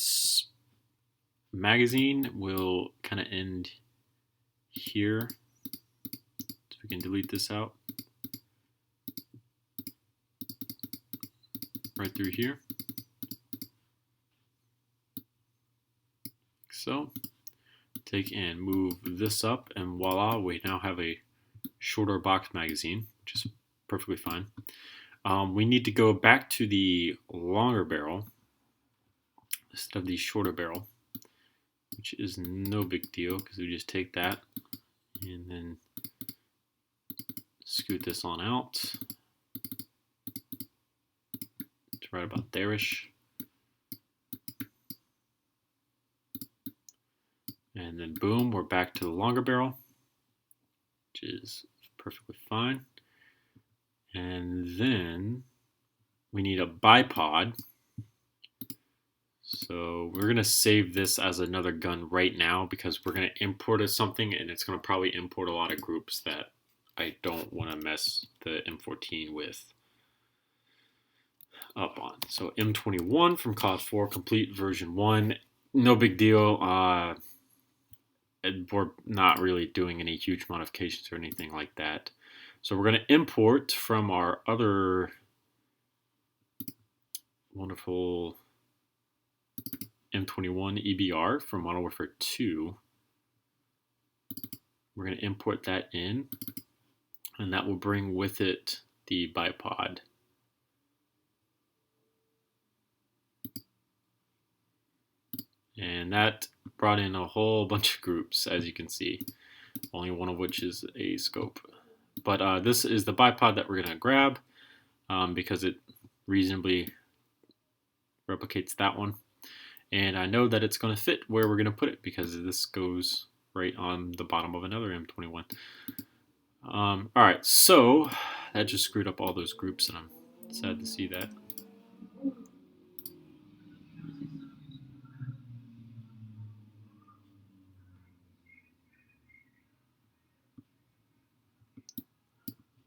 magazine will kind of end here. We can delete this out right through here. So take and move this up, and voila, we now have a shorter box magazine, which is perfectly fine. We need to go back to the longer barrel instead of the shorter barrel, which is no big deal because we just take that and then scoot this on out. It's right about there-ish. And then boom, we're back to the longer barrel, which is perfectly fine. And then we need a bipod. So we're going to save this as another gun right now because we're going to import something, and it's going to probably import a lot of groups that I don't want to mess the M14 with up on. So M21 from COD4, complete version 1. No big deal. We're not really doing any huge modifications or anything like that. So we're going to import from our other wonderful M21 EBR from Modern Warfare 2. We're going to import that in, and that will bring with it the bipod. And that brought in a whole bunch of groups, as you can see, only one of which is a scope. But this is the bipod that we're going to grab because it reasonably replicates that one. And I know that it's going to fit where we're going to put it because this goes right on the bottom of another M21. All right, so that just screwed up all those groups, and I'm sad to see that.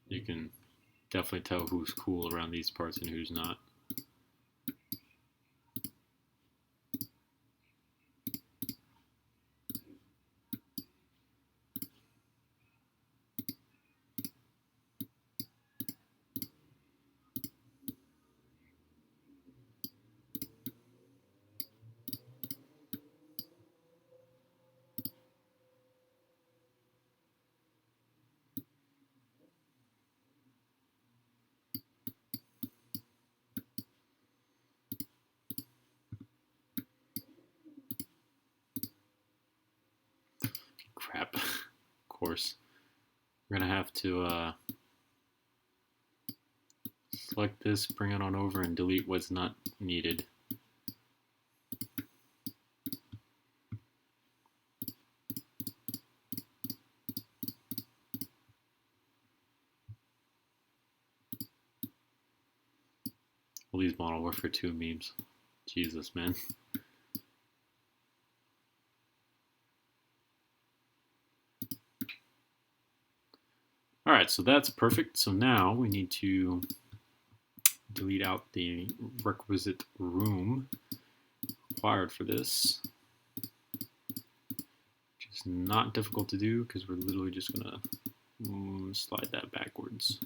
You can definitely tell who's cool around these parts and who's not. Crap. Of course. We're going to have to select this, bring it on over, and delete what's not needed. All these Modern Warfare 2 memes. Jesus, man. Alright, so that's perfect. So now we need to delete out the requisite room required for this, which is not difficult to do because we're literally just going to slide that backwards.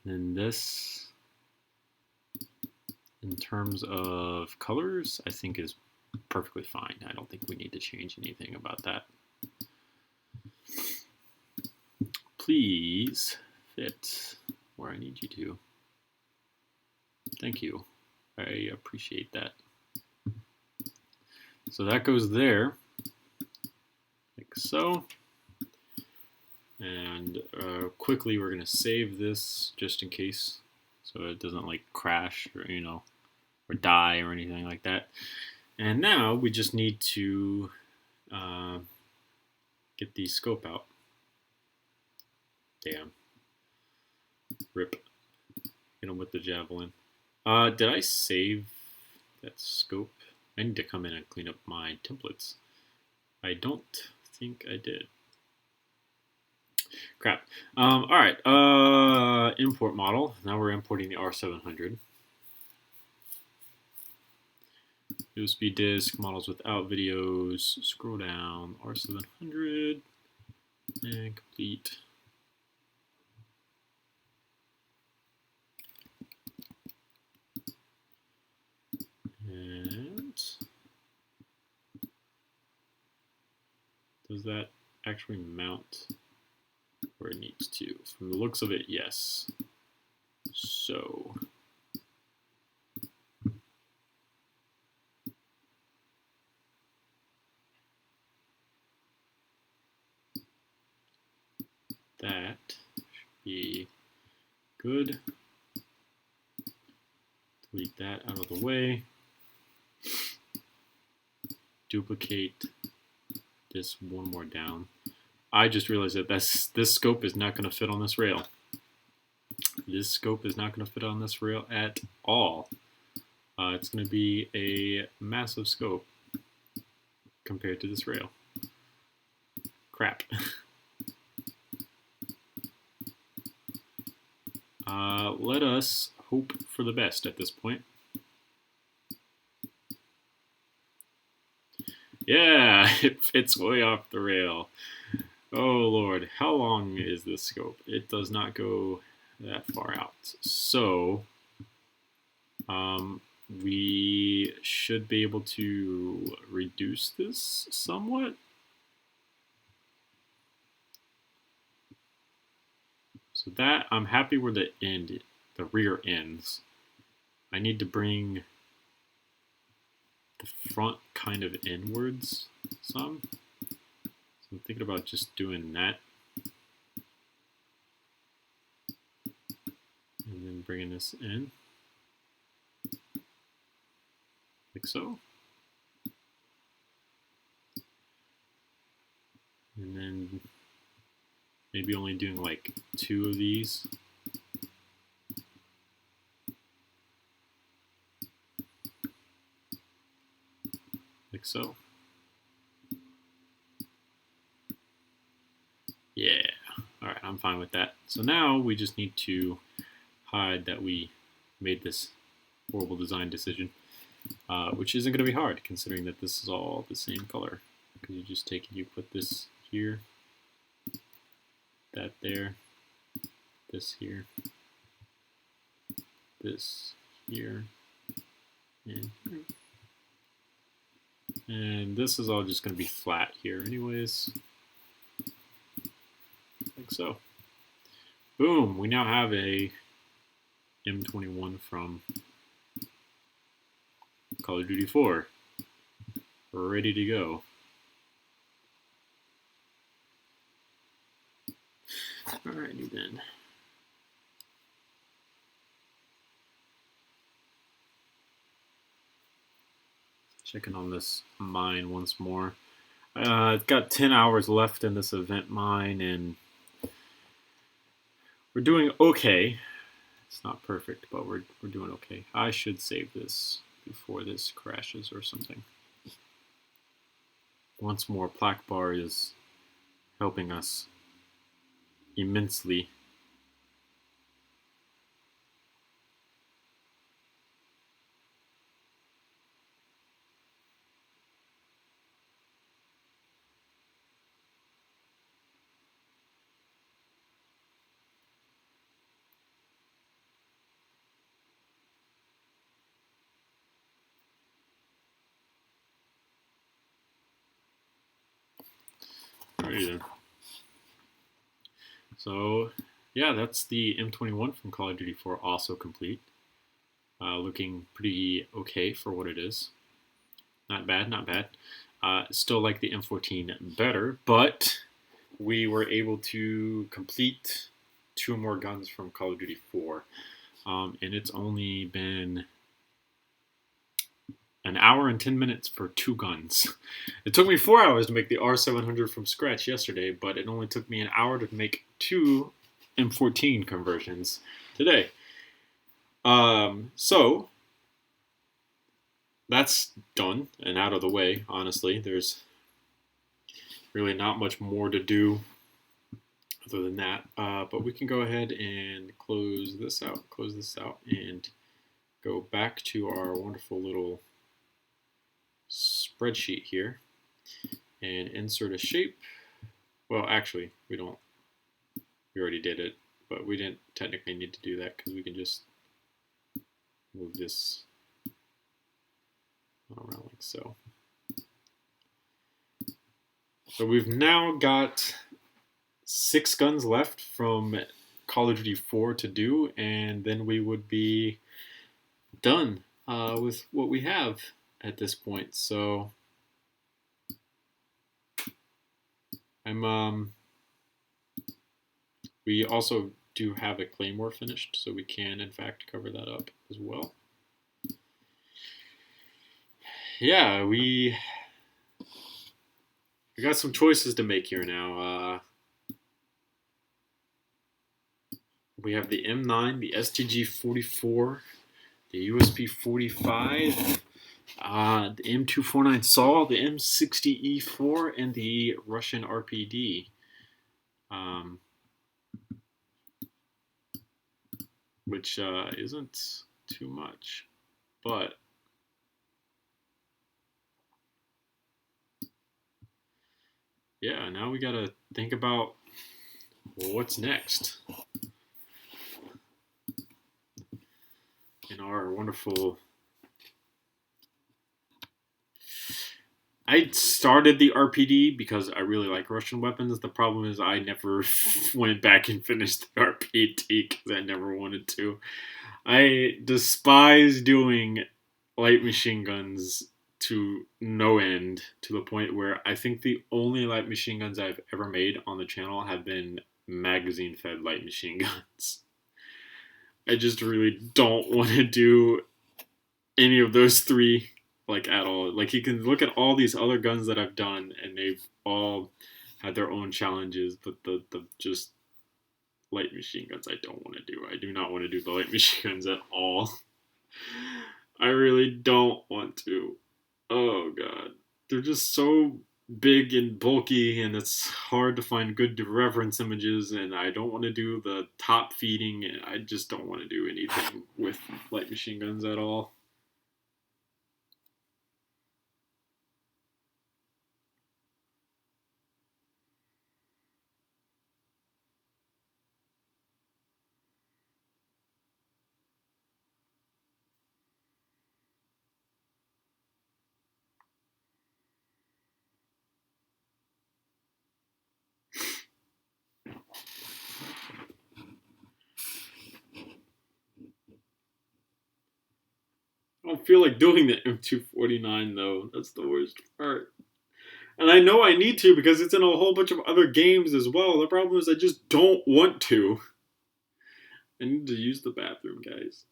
Then this, in terms of colors, I think is perfectly fine. I don't think we need to change anything about that. Please fit where I need you to. Thank you. I appreciate that. So that goes there, like so. And quickly we're going to save this just in case, so it doesn't like crash or, you know, or die or anything like that. And now we just need to get the scope out. Damn. Rip. Hit him with the javelin. Did I save that scope? I need to come in and clean up my templates. I don't think I did. Crap. Alright. Import model. Now we're importing the R700. USB disk, models without videos. Scroll down. R700. And complete. And does that actually mount where it needs to? From the looks of it, yes. So that should be good. Delete that out of the way. Duplicate this one more down. I just realized that this scope is not going to fit on this rail. This scope is not going to fit on this rail at all. It's going to be a massive scope compared to this rail. Crap. Let us hope for the best at this point. Yeah, it fits way off the rail. Oh Lord, how long is this scope? It does not go that far out. So, we should be able to reduce this somewhat. So that, I'm happy where the rear ends. I need to bring the front kind of inwards some. So I'm thinking about just doing that. And then bringing this in. Like so. And then maybe only doing like 2 of these. Like so. Yeah. Alright, I'm fine with that. So now we just need to hide that we made this horrible design decision, which isn't going to be hard considering that this is all the same color. Because you just take and you put this here, that there, this here, this here, and here. And this is all just going to be flat here anyways. Like so. Boom! We now have a M21 from Call of Duty 4. Ready to go. Alrighty then. Checking on this mine once more. It's got 10 hours left in this event mine, and we're doing okay. It's not perfect, but we're doing okay. I should save this before this crashes or something. Once more, Plaque Bar is helping us immensely. Alrighty then. So, yeah, that's the M21 from Call of Duty 4 also complete. Looking pretty okay for what it is. Not bad, not bad. Still like the M14 better, but we were able to complete 2 more guns from Call of Duty 4. And it's only been an hour and 10 minutes for 2 guns. It took me 4 hours to make the R700 from scratch yesterday, but it only took me an hour to make 2 M14 conversions today. So that's done and out of the way, honestly. There's really not much more to do other than that. But we can go ahead and close this out, and go back to our wonderful little spreadsheet here and insert a shape Well, actually, we don't. We already did it, but we didn't technically need to do that because we can just move this around like so. So we've now got 6 guns left from Call of Duty 4 to do, and then we would be done with what we have at this point. So we also do have a Claymore finished, so we can in fact cover that up as well. Yeah, we got some choices to make here now. We have the M9, the STG-44, the USP-45, the M249 SAW, the M60E4, and the Russian RPD. Which isn't too much, but yeah, now we gotta think about what's next in our wonderful. I started the RPD because I really like Russian weapons. The problem is I never went back and finished the RPD because I never wanted to. I despise doing light machine guns to no end, to the point where I think the only light machine guns I've ever made on the channel have been magazine-fed light machine guns. I just really don't want to do any of those 3 like at all. Like, you can look at all these other guns that I've done and they've all had their own challenges, but the just light machine guns I don't want to do. I do not want to do the light machine guns at all. I really don't want to. Oh god. They're just so big and bulky, and it's hard to find good reference images, and I don't want to do the top feeding, and I just don't want to do anything with light machine guns at all. I don't feel like doing the M249 though. That's the worst part. And I know I need to because it's in a whole bunch of other games as well. The problem is I just don't want to. I need to use the bathroom, guys.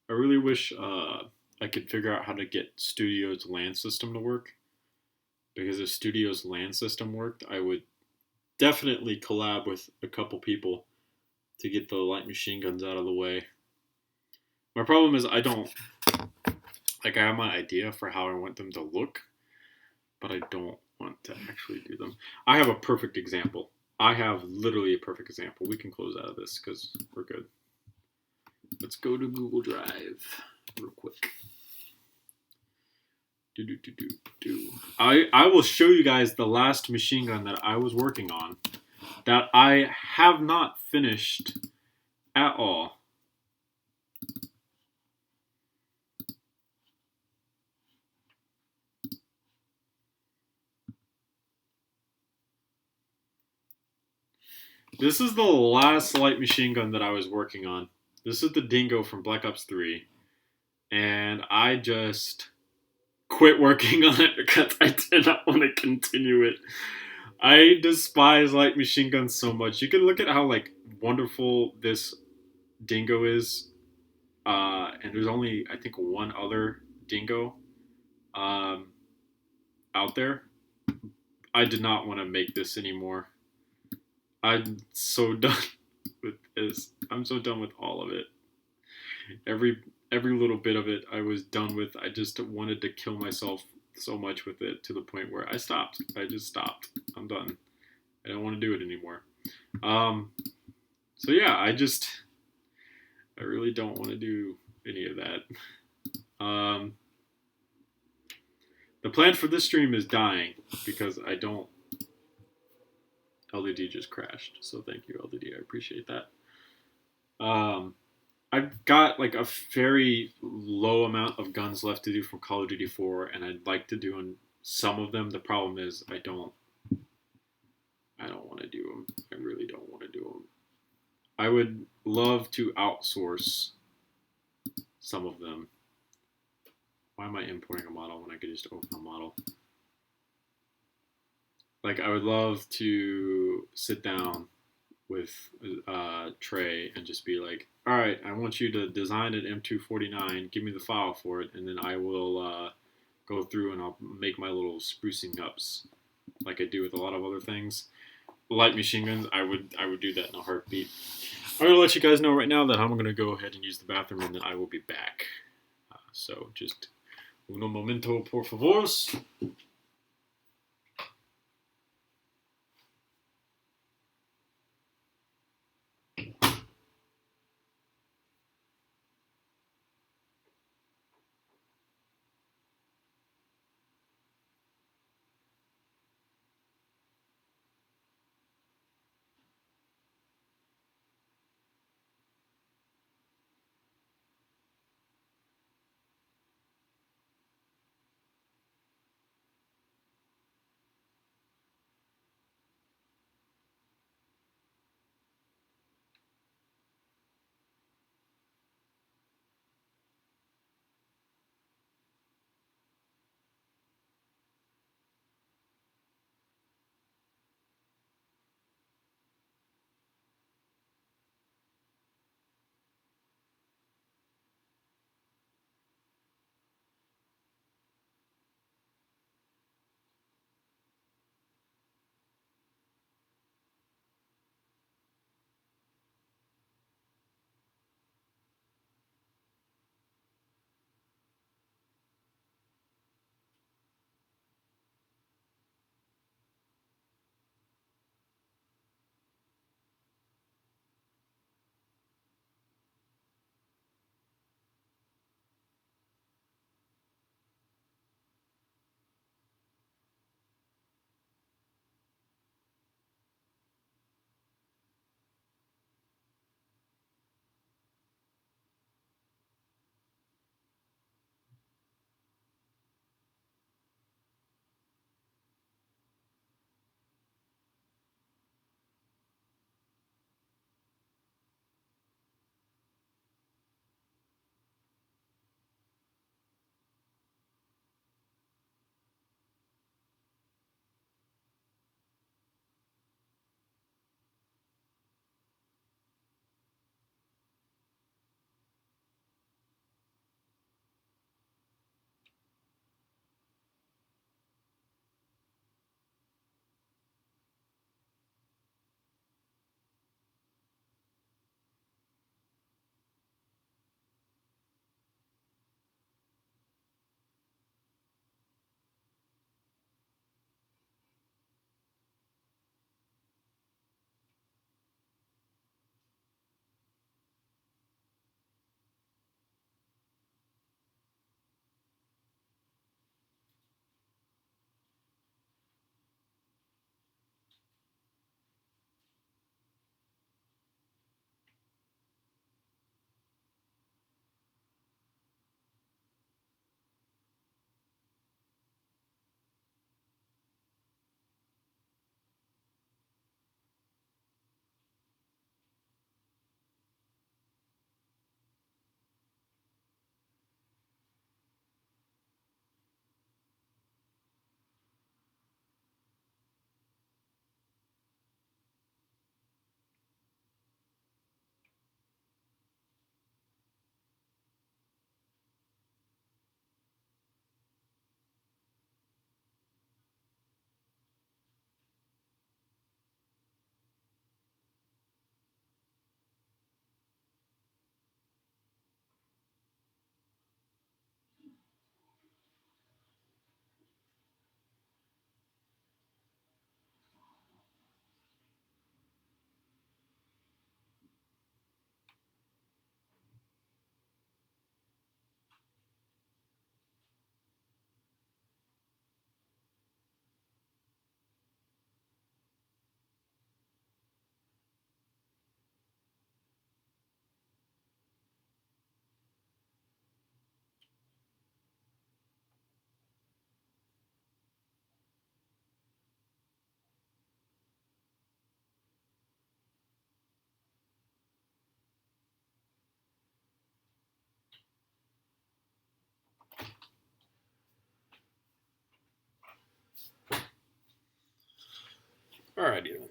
I really wish I could figure out how to get Studio's LAN system to work. Because if Studio's LAN system worked, I would definitely collab with a couple people to get the light machine guns out of the way. My problem is I don't, like, I have my idea for how I want them to look, but I don't want to actually do them. I have a perfect example. I have literally a perfect example. We can close out of this because we're good. Let's go to Google Drive real quick. I will show you guys the last machine gun that I was working on that I have not finished at all. This is the last light machine gun that I was working on. This is the Dingo from Black Ops 3. And I just quit working on it because I did not want to continue it. I despise light machine guns so much. You can look at how like wonderful this Dingo is. And there's only, I think, one other Dingo out there. I did not want to make this anymore. I'm so done with this. I'm so done with all of it. Every little bit of it I was done with. I just wanted to kill myself so much with it to the point where I stopped. I just stopped. I'm done. I don't want to do it anymore. So yeah, I really don't want to do any of that. The plan for this stream is dying because I don't. LDD just crashed, so thank you, LDD. I appreciate that. I've got like a very low amount of guns left to do from Call of Duty 4, and I'd like to do some of them. The problem is I don't want to do them. I really don't want to do them. I would love to outsource some of them. Why am I importing a model when I could just open a model? Like, I would love to sit down with Trey and just be like, all right, I want you to design an M249, give me the file for it, and then I will go through and I'll make my little sprucing ups like I do with a lot of other things. Light machine guns, I would do that in a heartbeat. I'm going to let you guys know right now that I'm going to go ahead and use the bathroom, and then I will be back. So just uno momento, por favor. Alrighty then.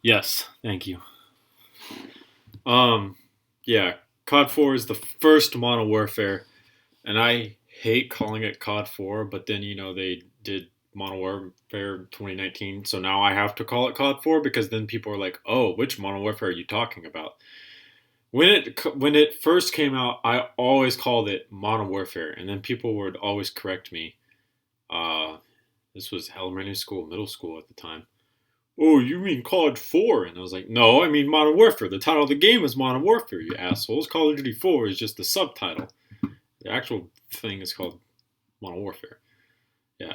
Yes, thank you. Yeah, COD4 is the first Modern Warfare, and I hate calling it COD4, but then, you know, they did Modern Warfare 2019, so now I have to call it COD4 because then people are like, oh, which Modern Warfare are you talking about? When it first came out, I always called it Modern Warfare, and then people would always correct me. This was elementary school, middle school at the time. Oh, you mean COD4? And I was like, no, I mean Modern Warfare. The title of the game is Modern Warfare, you assholes. Call of Duty 4 is just the subtitle. The actual thing is called Modern Warfare. Yeah,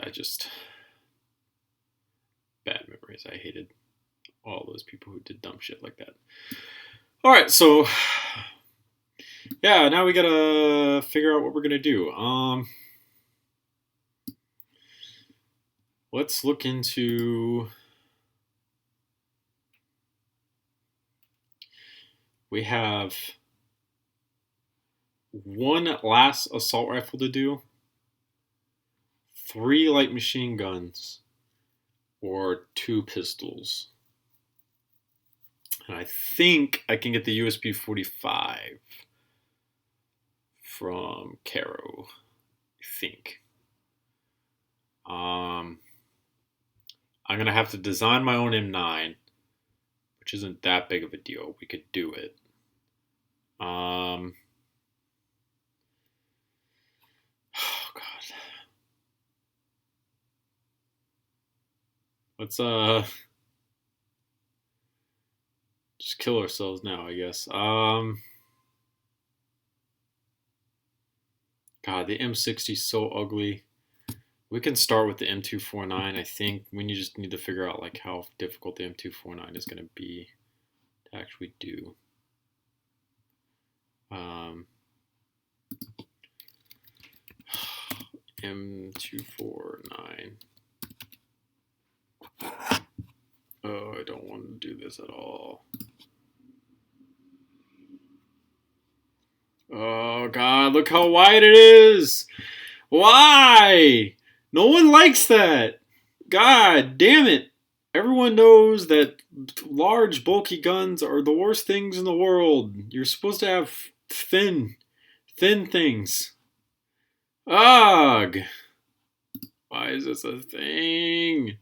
bad memories. I hated all those people who did dumb shit like that. Alright, so yeah, now we gotta figure out what we're gonna do. Let's look into... We have one last assault rifle to do, 3 light machine guns, or 2 pistols. And I think I can get the USB 45 from Caro. I think. I'm going to have to design my own M9, which isn't that big of a deal. We could do it. Oh, God. Let's, just kill ourselves now, I guess. God, the M60 is so ugly. We can start with the M249. I think we just need to figure out like how difficult the M249 is going to be to actually do. M249. Oh, I don't want to do this at all. Oh God, look how wide it is. Why? No one likes that. God damn it. Everyone knows that large, bulky guns are the worst things in the world. You're supposed to have thin things. Ugh. Why is this a thing?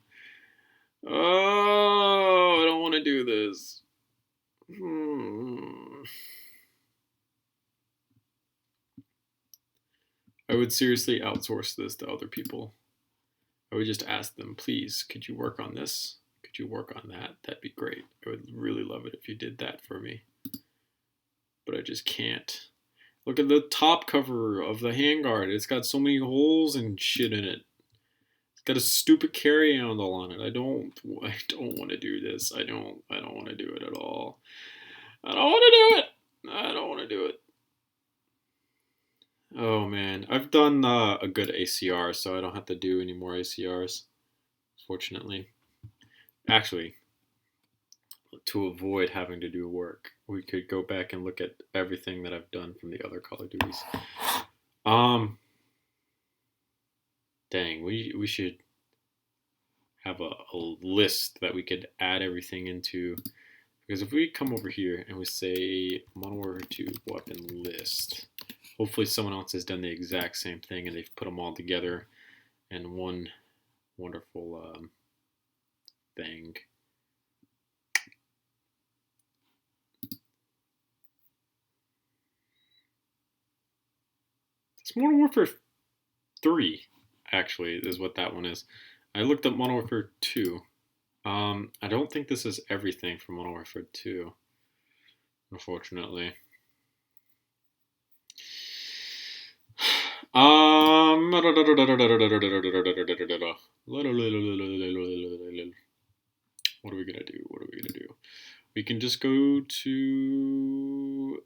Oh, I don't want to do this. I would seriously outsource this to other people. I would just ask them, please, could you work on this? Could you work on that? That'd be great. I would really love it if you did that for me. But I just can't. Look at the top cover of the handguard. It's got so many holes and shit in it. It's got a stupid carry handle on it. I don't want to do this. I don't want to do it at all. I don't want to do it. I don't want to do it. Oh man, I've done a good ACR, so I don't have to do any more ACRs, fortunately. Actually, to avoid having to do work, we could go back and look at everything that I've done from the other Call of Duties. Dang, we should have a list that we could add everything into. Because if we come over here and we say Modern Warfare 2 weapon list, hopefully someone else has done the exact same thing and they've put them all together in one wonderful thing. It's Modern Warfare 3, actually, is what that one is. I looked up Modern Warfare 2. I don't think this is everything from Modern Warfare 2, unfortunately. What are we gonna do? What are we gonna do? We can just go to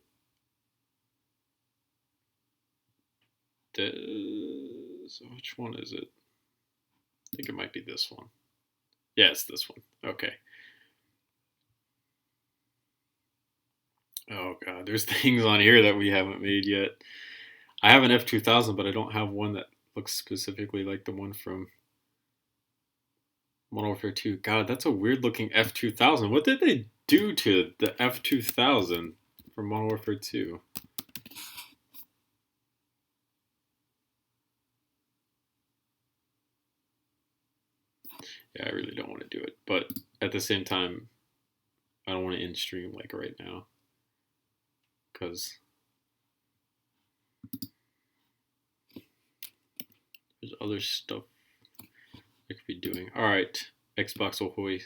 this. Which one is it? I think it might be this one. Yeah, it's this one. Okay. Oh god, there's things on here that we haven't made yet. I have an F2000, but I don't have one that looks specifically like the one from Modern Warfare 2. God, that's a weird looking F2000. What did they do to the F2000 from Modern Warfare 2? Yeah, I really don't want to do it. But at the same time, I don't want to in stream like right now. Because there's other stuff I could be doing. Alright, Xbox Ahoy.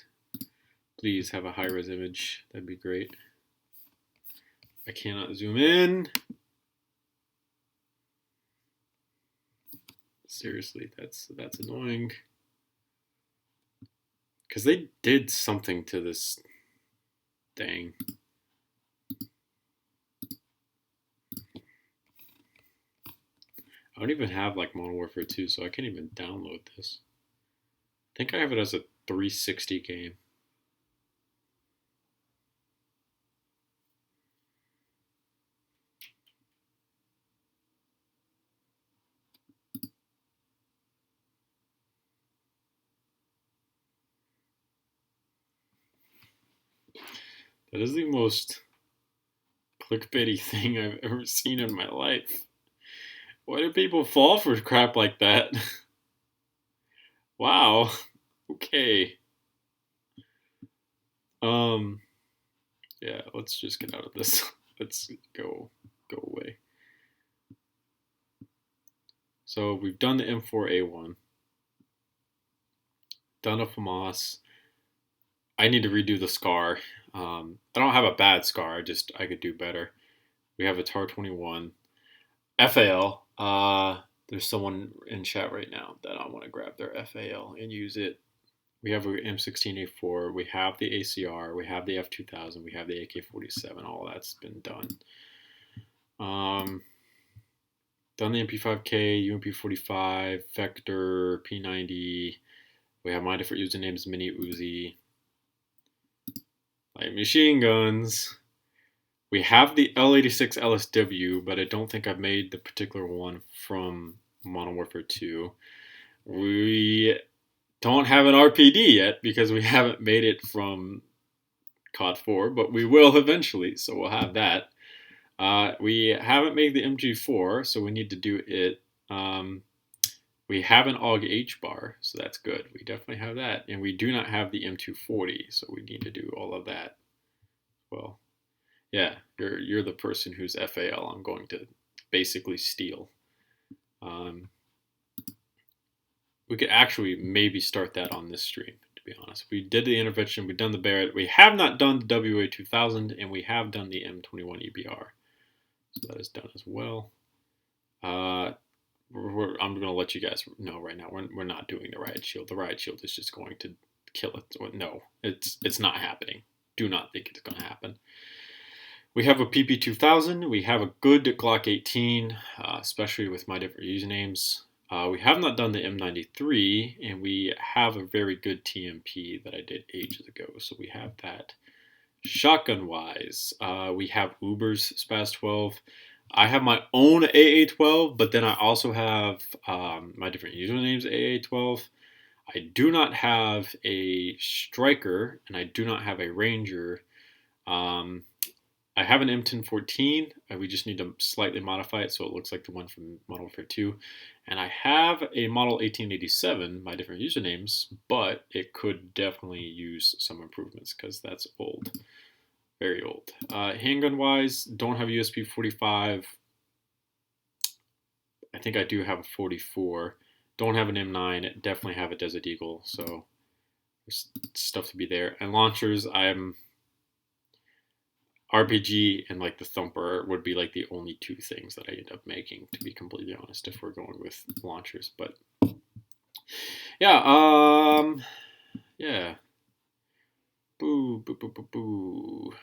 Please have a high-res image. That'd be great. I cannot zoom in. Seriously, that's annoying. Because they did something to this thing. I don't even have like Modern Warfare 2, so I can't even download this. I think I have it as a 360 game. That is the most clickbaity thing I've ever seen in my life. Why do people fall for crap like that? Wow. Okay. Yeah, let's just get out of this. Let's go away. So we've done the M4A1. Done a FAMAS. I need to redo the SCAR. I don't have a bad SCAR, I could do better. We have a TAR-21. FAL. There's someone in chat right now that I want to grab their FAL and use it. We have an M16A4. We have the ACR. We have the F2000. We have the AK-47. All that's been done. Done the MP5K, UMP45, Vector, P90. We have my different usernames, Mini Uzi. Light machine guns. We have the L86 LSW, but I don't think I've made the particular one from Modern Warfare 2. We don't have an RPD yet because we haven't made it from COD4, but we will eventually, so we'll have that. We haven't made the MG4, so we need to do it. We have an AUG H bar, so that's good. We definitely have that. And we do not have the M240, so we need to do all of that. Well, yeah, you're the person who's FAL I'm going to basically steal. We could actually maybe start that on this stream, to be honest. We did the intervention, we've done the Barrett. We have not done the WA2000, and we have done the M21 EBR. So that is done as well. I'm going to let you guys know right now, we're not doing the riot shield. The riot shield is just going to kill it. No, it's not happening. Do not think it's going to happen. We have a PP2000. We have a good Glock 18, especially with my different usernames. We have not done the M93, and we have a very good TMP that I did ages ago, so we have that. Shotgun-wise, we have Uber's Spaz 12. I have my own AA12, but then I also have my different usernames AA12. I do not have a Striker, and I do not have a Ranger. I have an M1014. We just need to slightly modify it so it looks like the one from Modern Warfare 2. And I have a Model 1887, my different usernames, but it could definitely use some improvements because that's old. Very old. Handgun-wise, don't have USP 45. I think I do have a 44. Don't have an M9. Definitely have a Desert Eagle, so there's stuff to be there. And launchers, I'm RPG and like the Thumper would be like the only two things that I end up making, to be completely honest, if we're going with launchers. But yeah, yeah. Boo, boo, boo, boo, boo.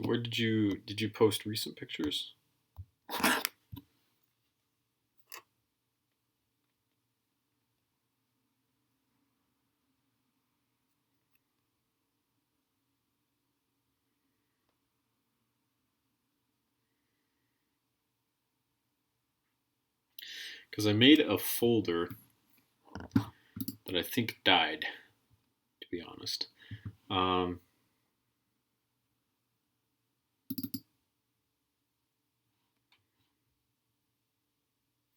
Where did you post recent pictures? because I made a folder that I think died, to be honest.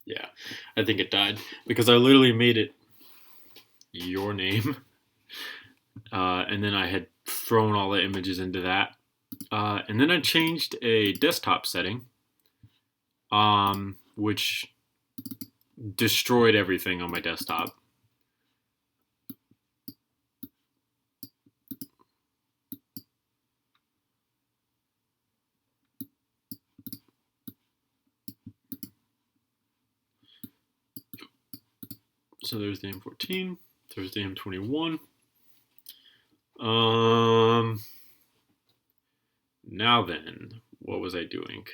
Yeah, I think it died because I literally made it your name, and then I had thrown all the images into that, and then I changed a desktop setting, which destroyed everything on my desktop. So there's the M14, there's the M21. Now then, what was I doing?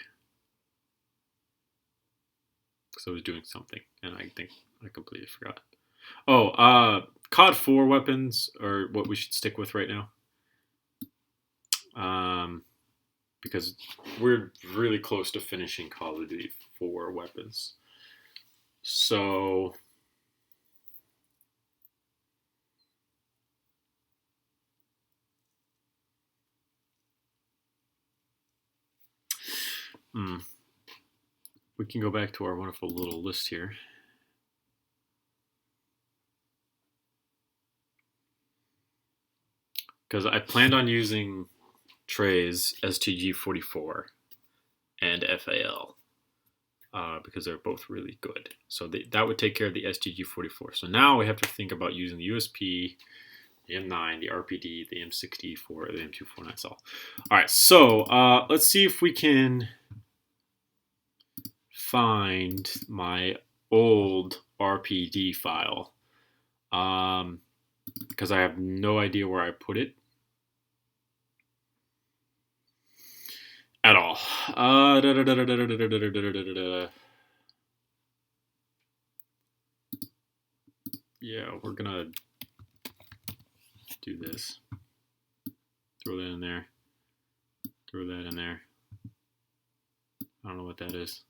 Because I was doing something, and I think I completely forgot. Oh, COD4 weapons are what we should stick with right now. Because we're really close to finishing Call of Duty 4 weapons. So we can go back to our wonderful little list here. Because I planned on using Trey's STG-44 and FAL because they're both really good. So that would take care of the STG-44. So now we have to think about using the USP, the M9, the RPD, the M64, the M249 cell. All right, so let's see if we can find my old RPD file because I have no idea where I put it at all. Yeah, we're gonna do this. Throw that in there. Throw that in there. I don't know what that is.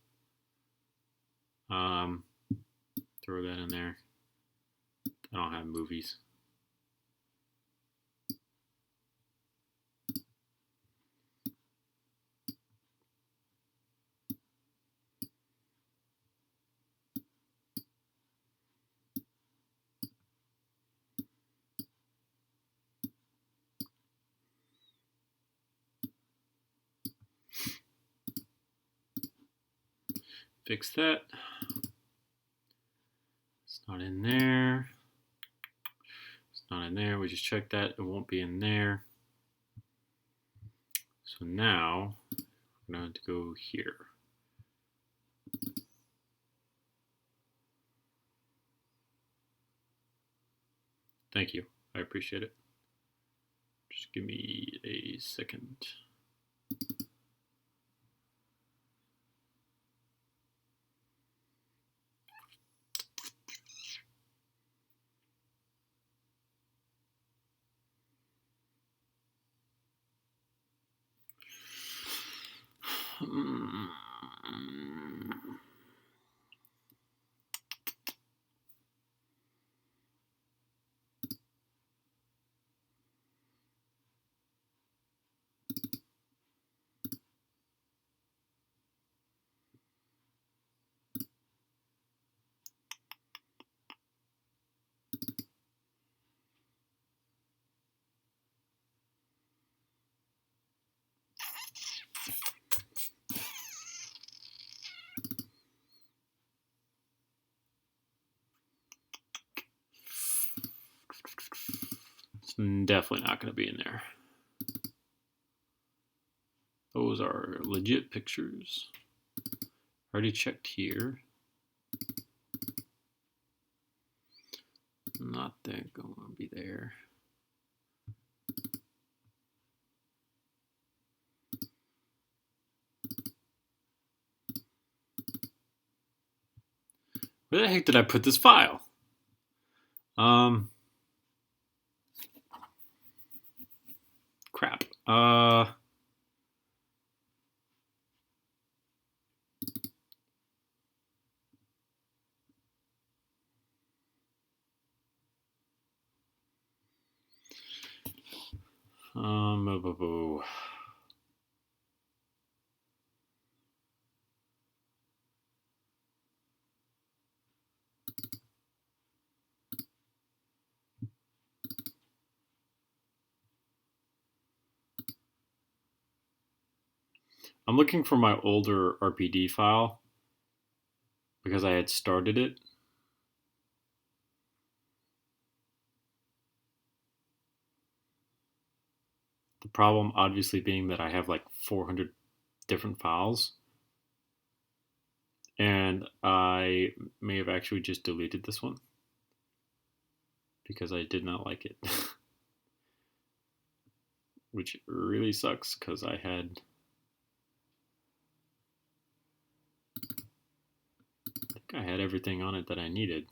Throw that in there. I don't have movies. Fix that. It's not in there. It's not in there. We just checked that. It won't be in there. So now we're going to go here. Thank you. I appreciate it. Just give me a second. It's definitely not going to be in there. Those are legit pictures. Already checked here. Not that going to be there. Where the heck did I put this file? Crap. I'm looking for my older RPD file because I had started it. The problem obviously being that I have like 400 different files. And I may have actually just deleted this one because I did not like it. Which really sucks because I think I had everything on it that I needed.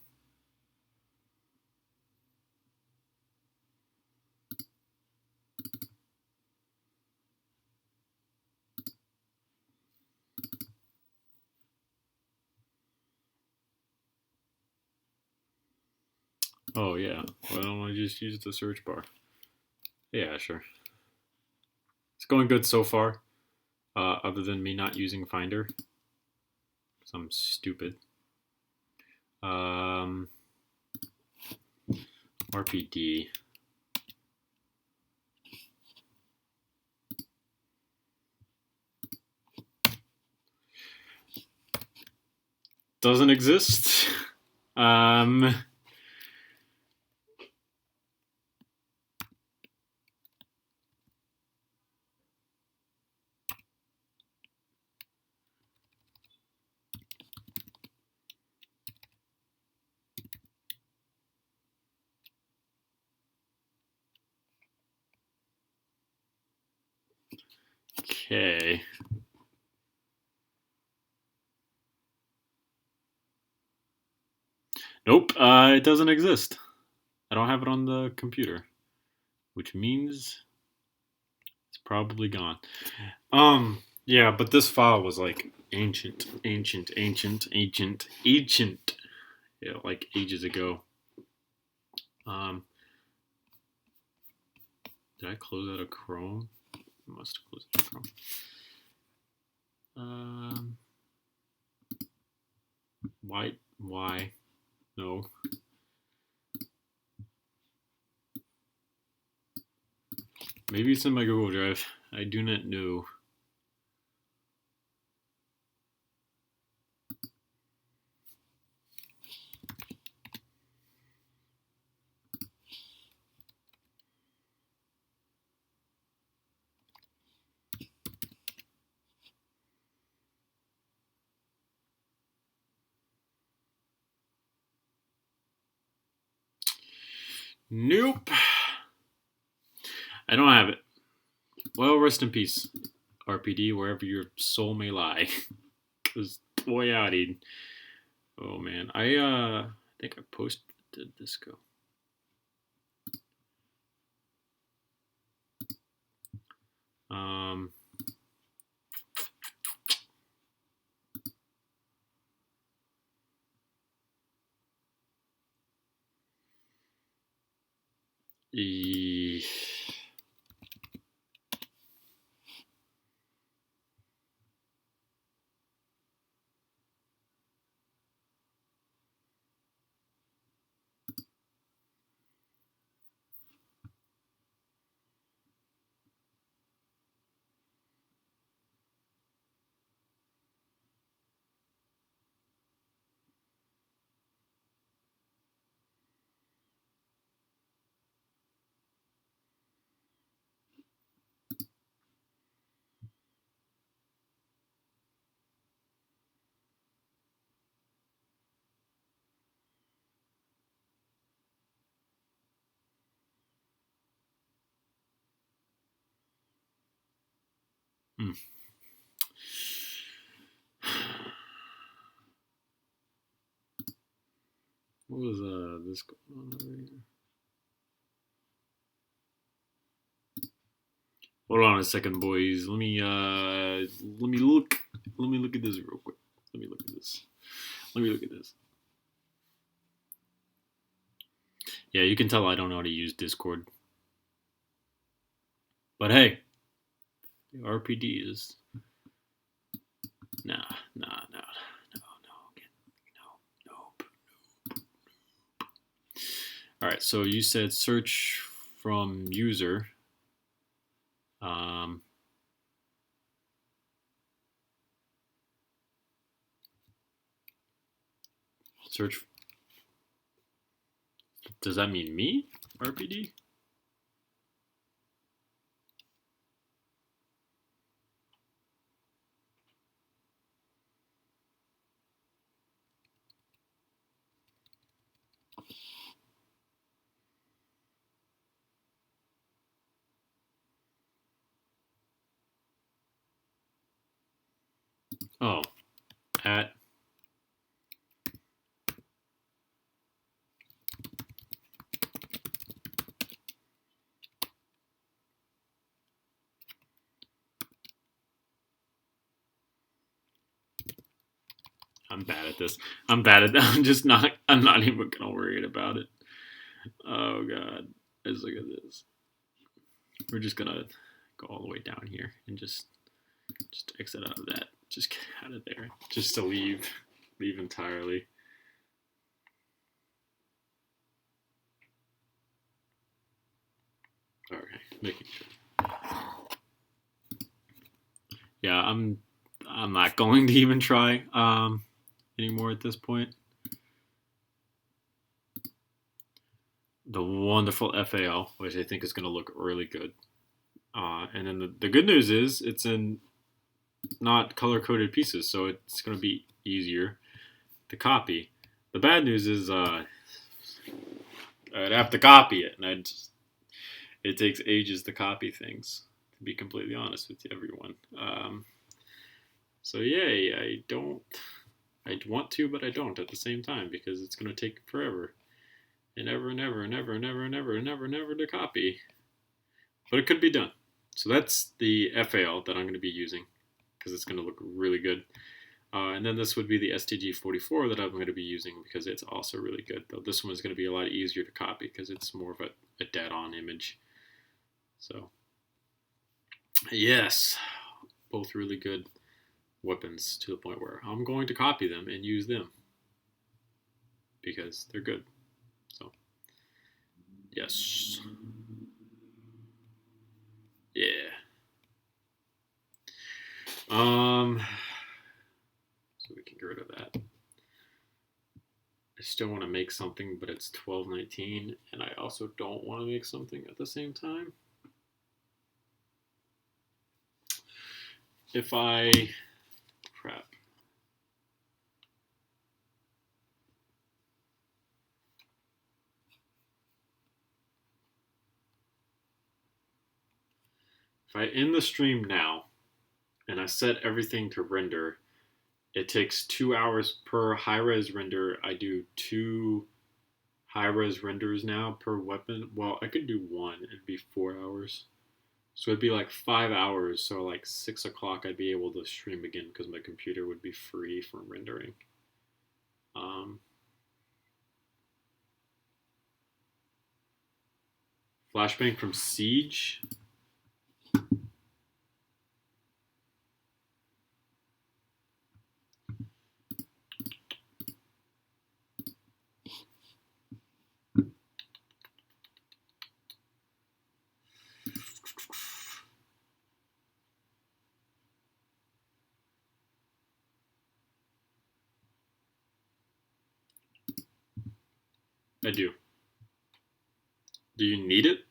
Oh yeah, why don't I just use the search bar? Yeah, sure. It's going good so far, other than me not using Finder, because I'm stupid. RPD. Doesn't exist. Okay. Nope, it doesn't exist. I don't have it on the computer, which means it's probably gone. Yeah, but this file was like ancient. Yeah, like ages ago. Did I close out of Chrome? I must have closed out of Chrome. Why? No. Maybe it's in my Google Drive. I do not know. Nope. I don't have it. Well, rest in peace, RPD, wherever your soul may lie. Because, boy, howdy. Oh, man. I think I posted this go. What was this going on over here? Hold on a second, boys. Let me look at this real quick. Let me look at this. Yeah, you can tell I don't know how to use Discord. But hey, the RPD is no. All right, so you said search from user. Search. Does that mean me? RPD? Oh, at. I'm bad at this. I'm bad at that. I'm not even gonna worry about it. Oh god. Let's look at this. We're just gonna go all the way down here and just exit out of that. Just get out of there. Just to leave entirely. Okay, making sure. Yeah, I'm not going to even try anymore at this point. The wonderful FAL, which I think is going to look really good. And then the good news is it's in not color-coded pieces, so it's going to be easier to copy. The bad news is I'd have to copy it, and it takes ages to copy things, to be completely honest with you, everyone. So yay, I'd want to, but I don't at the same time, because it's going to take forever. And ever to copy. But it could be done. So that's the FAL that I'm going to be using, because it's going to look really good. And then this would be the STG44 that I'm going to be using, because it's also really good. Though this one is going to be a lot easier to copy, because it's more of a dead-on image. So, yes, both really good weapons to the point where I'm going to copy them and use them, because they're good. So, yes. Yeah. So we can get rid of that. I still want to make something, but it's 12:19, and I also don't want to make something at the same time. Crap. If I end the stream now, and I set everything to render, it takes 2 hours per high-res render. I do 2 high-res renders now per weapon. Well, I could do 1. It'd be 4 hours. So it'd be like 5 hours. So like 6 o'clock, I'd be able to stream again because my computer would be free from rendering. Flashbang from Siege. I do. Do you need it?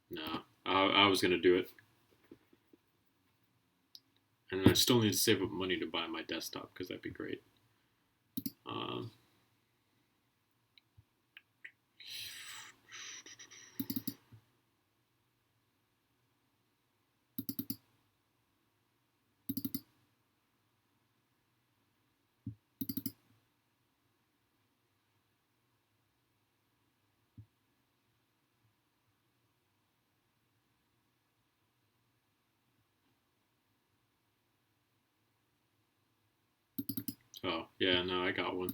No, I was gonna do it, and I still need to save up money to buy my desktop because that'd be great. Oh, yeah, no, I got one.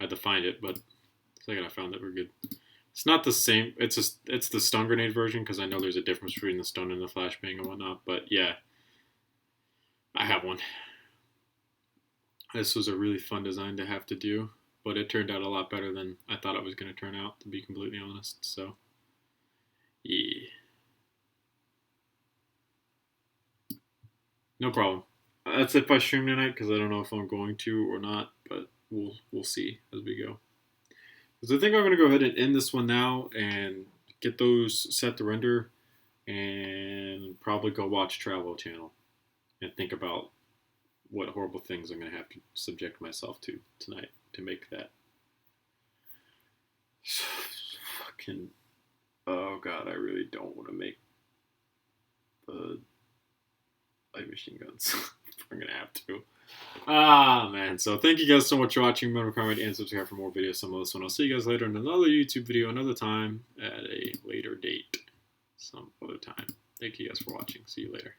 I had to find it, but the second I found it, we're good. It's not the same. It's the stun grenade version, because I know there's a difference between the stun and the flashbang and whatnot. But yeah, I have one. This was a really fun design to have to do, but it turned out a lot better than I thought it was going to turn out, to be completely honest. So, yeah. No problem. That's if I stream tonight, because I don't know if I'm going to or not, but we'll see as we go. So I think I'm going to go ahead and end this one now and get those set to render, and probably go watch Travel Channel and think about what horrible things I'm going to have to subject myself to tonight to make that. Fucking, oh god, I really don't want to make the light machine guns. I'm going to have to. Ah, man. So thank you guys so much for watching. Remember to comment and subscribe for more videos. Some of this one. I'll see you guys later in another YouTube video, another time, at a later date, some other time. Thank you guys for watching. See you later.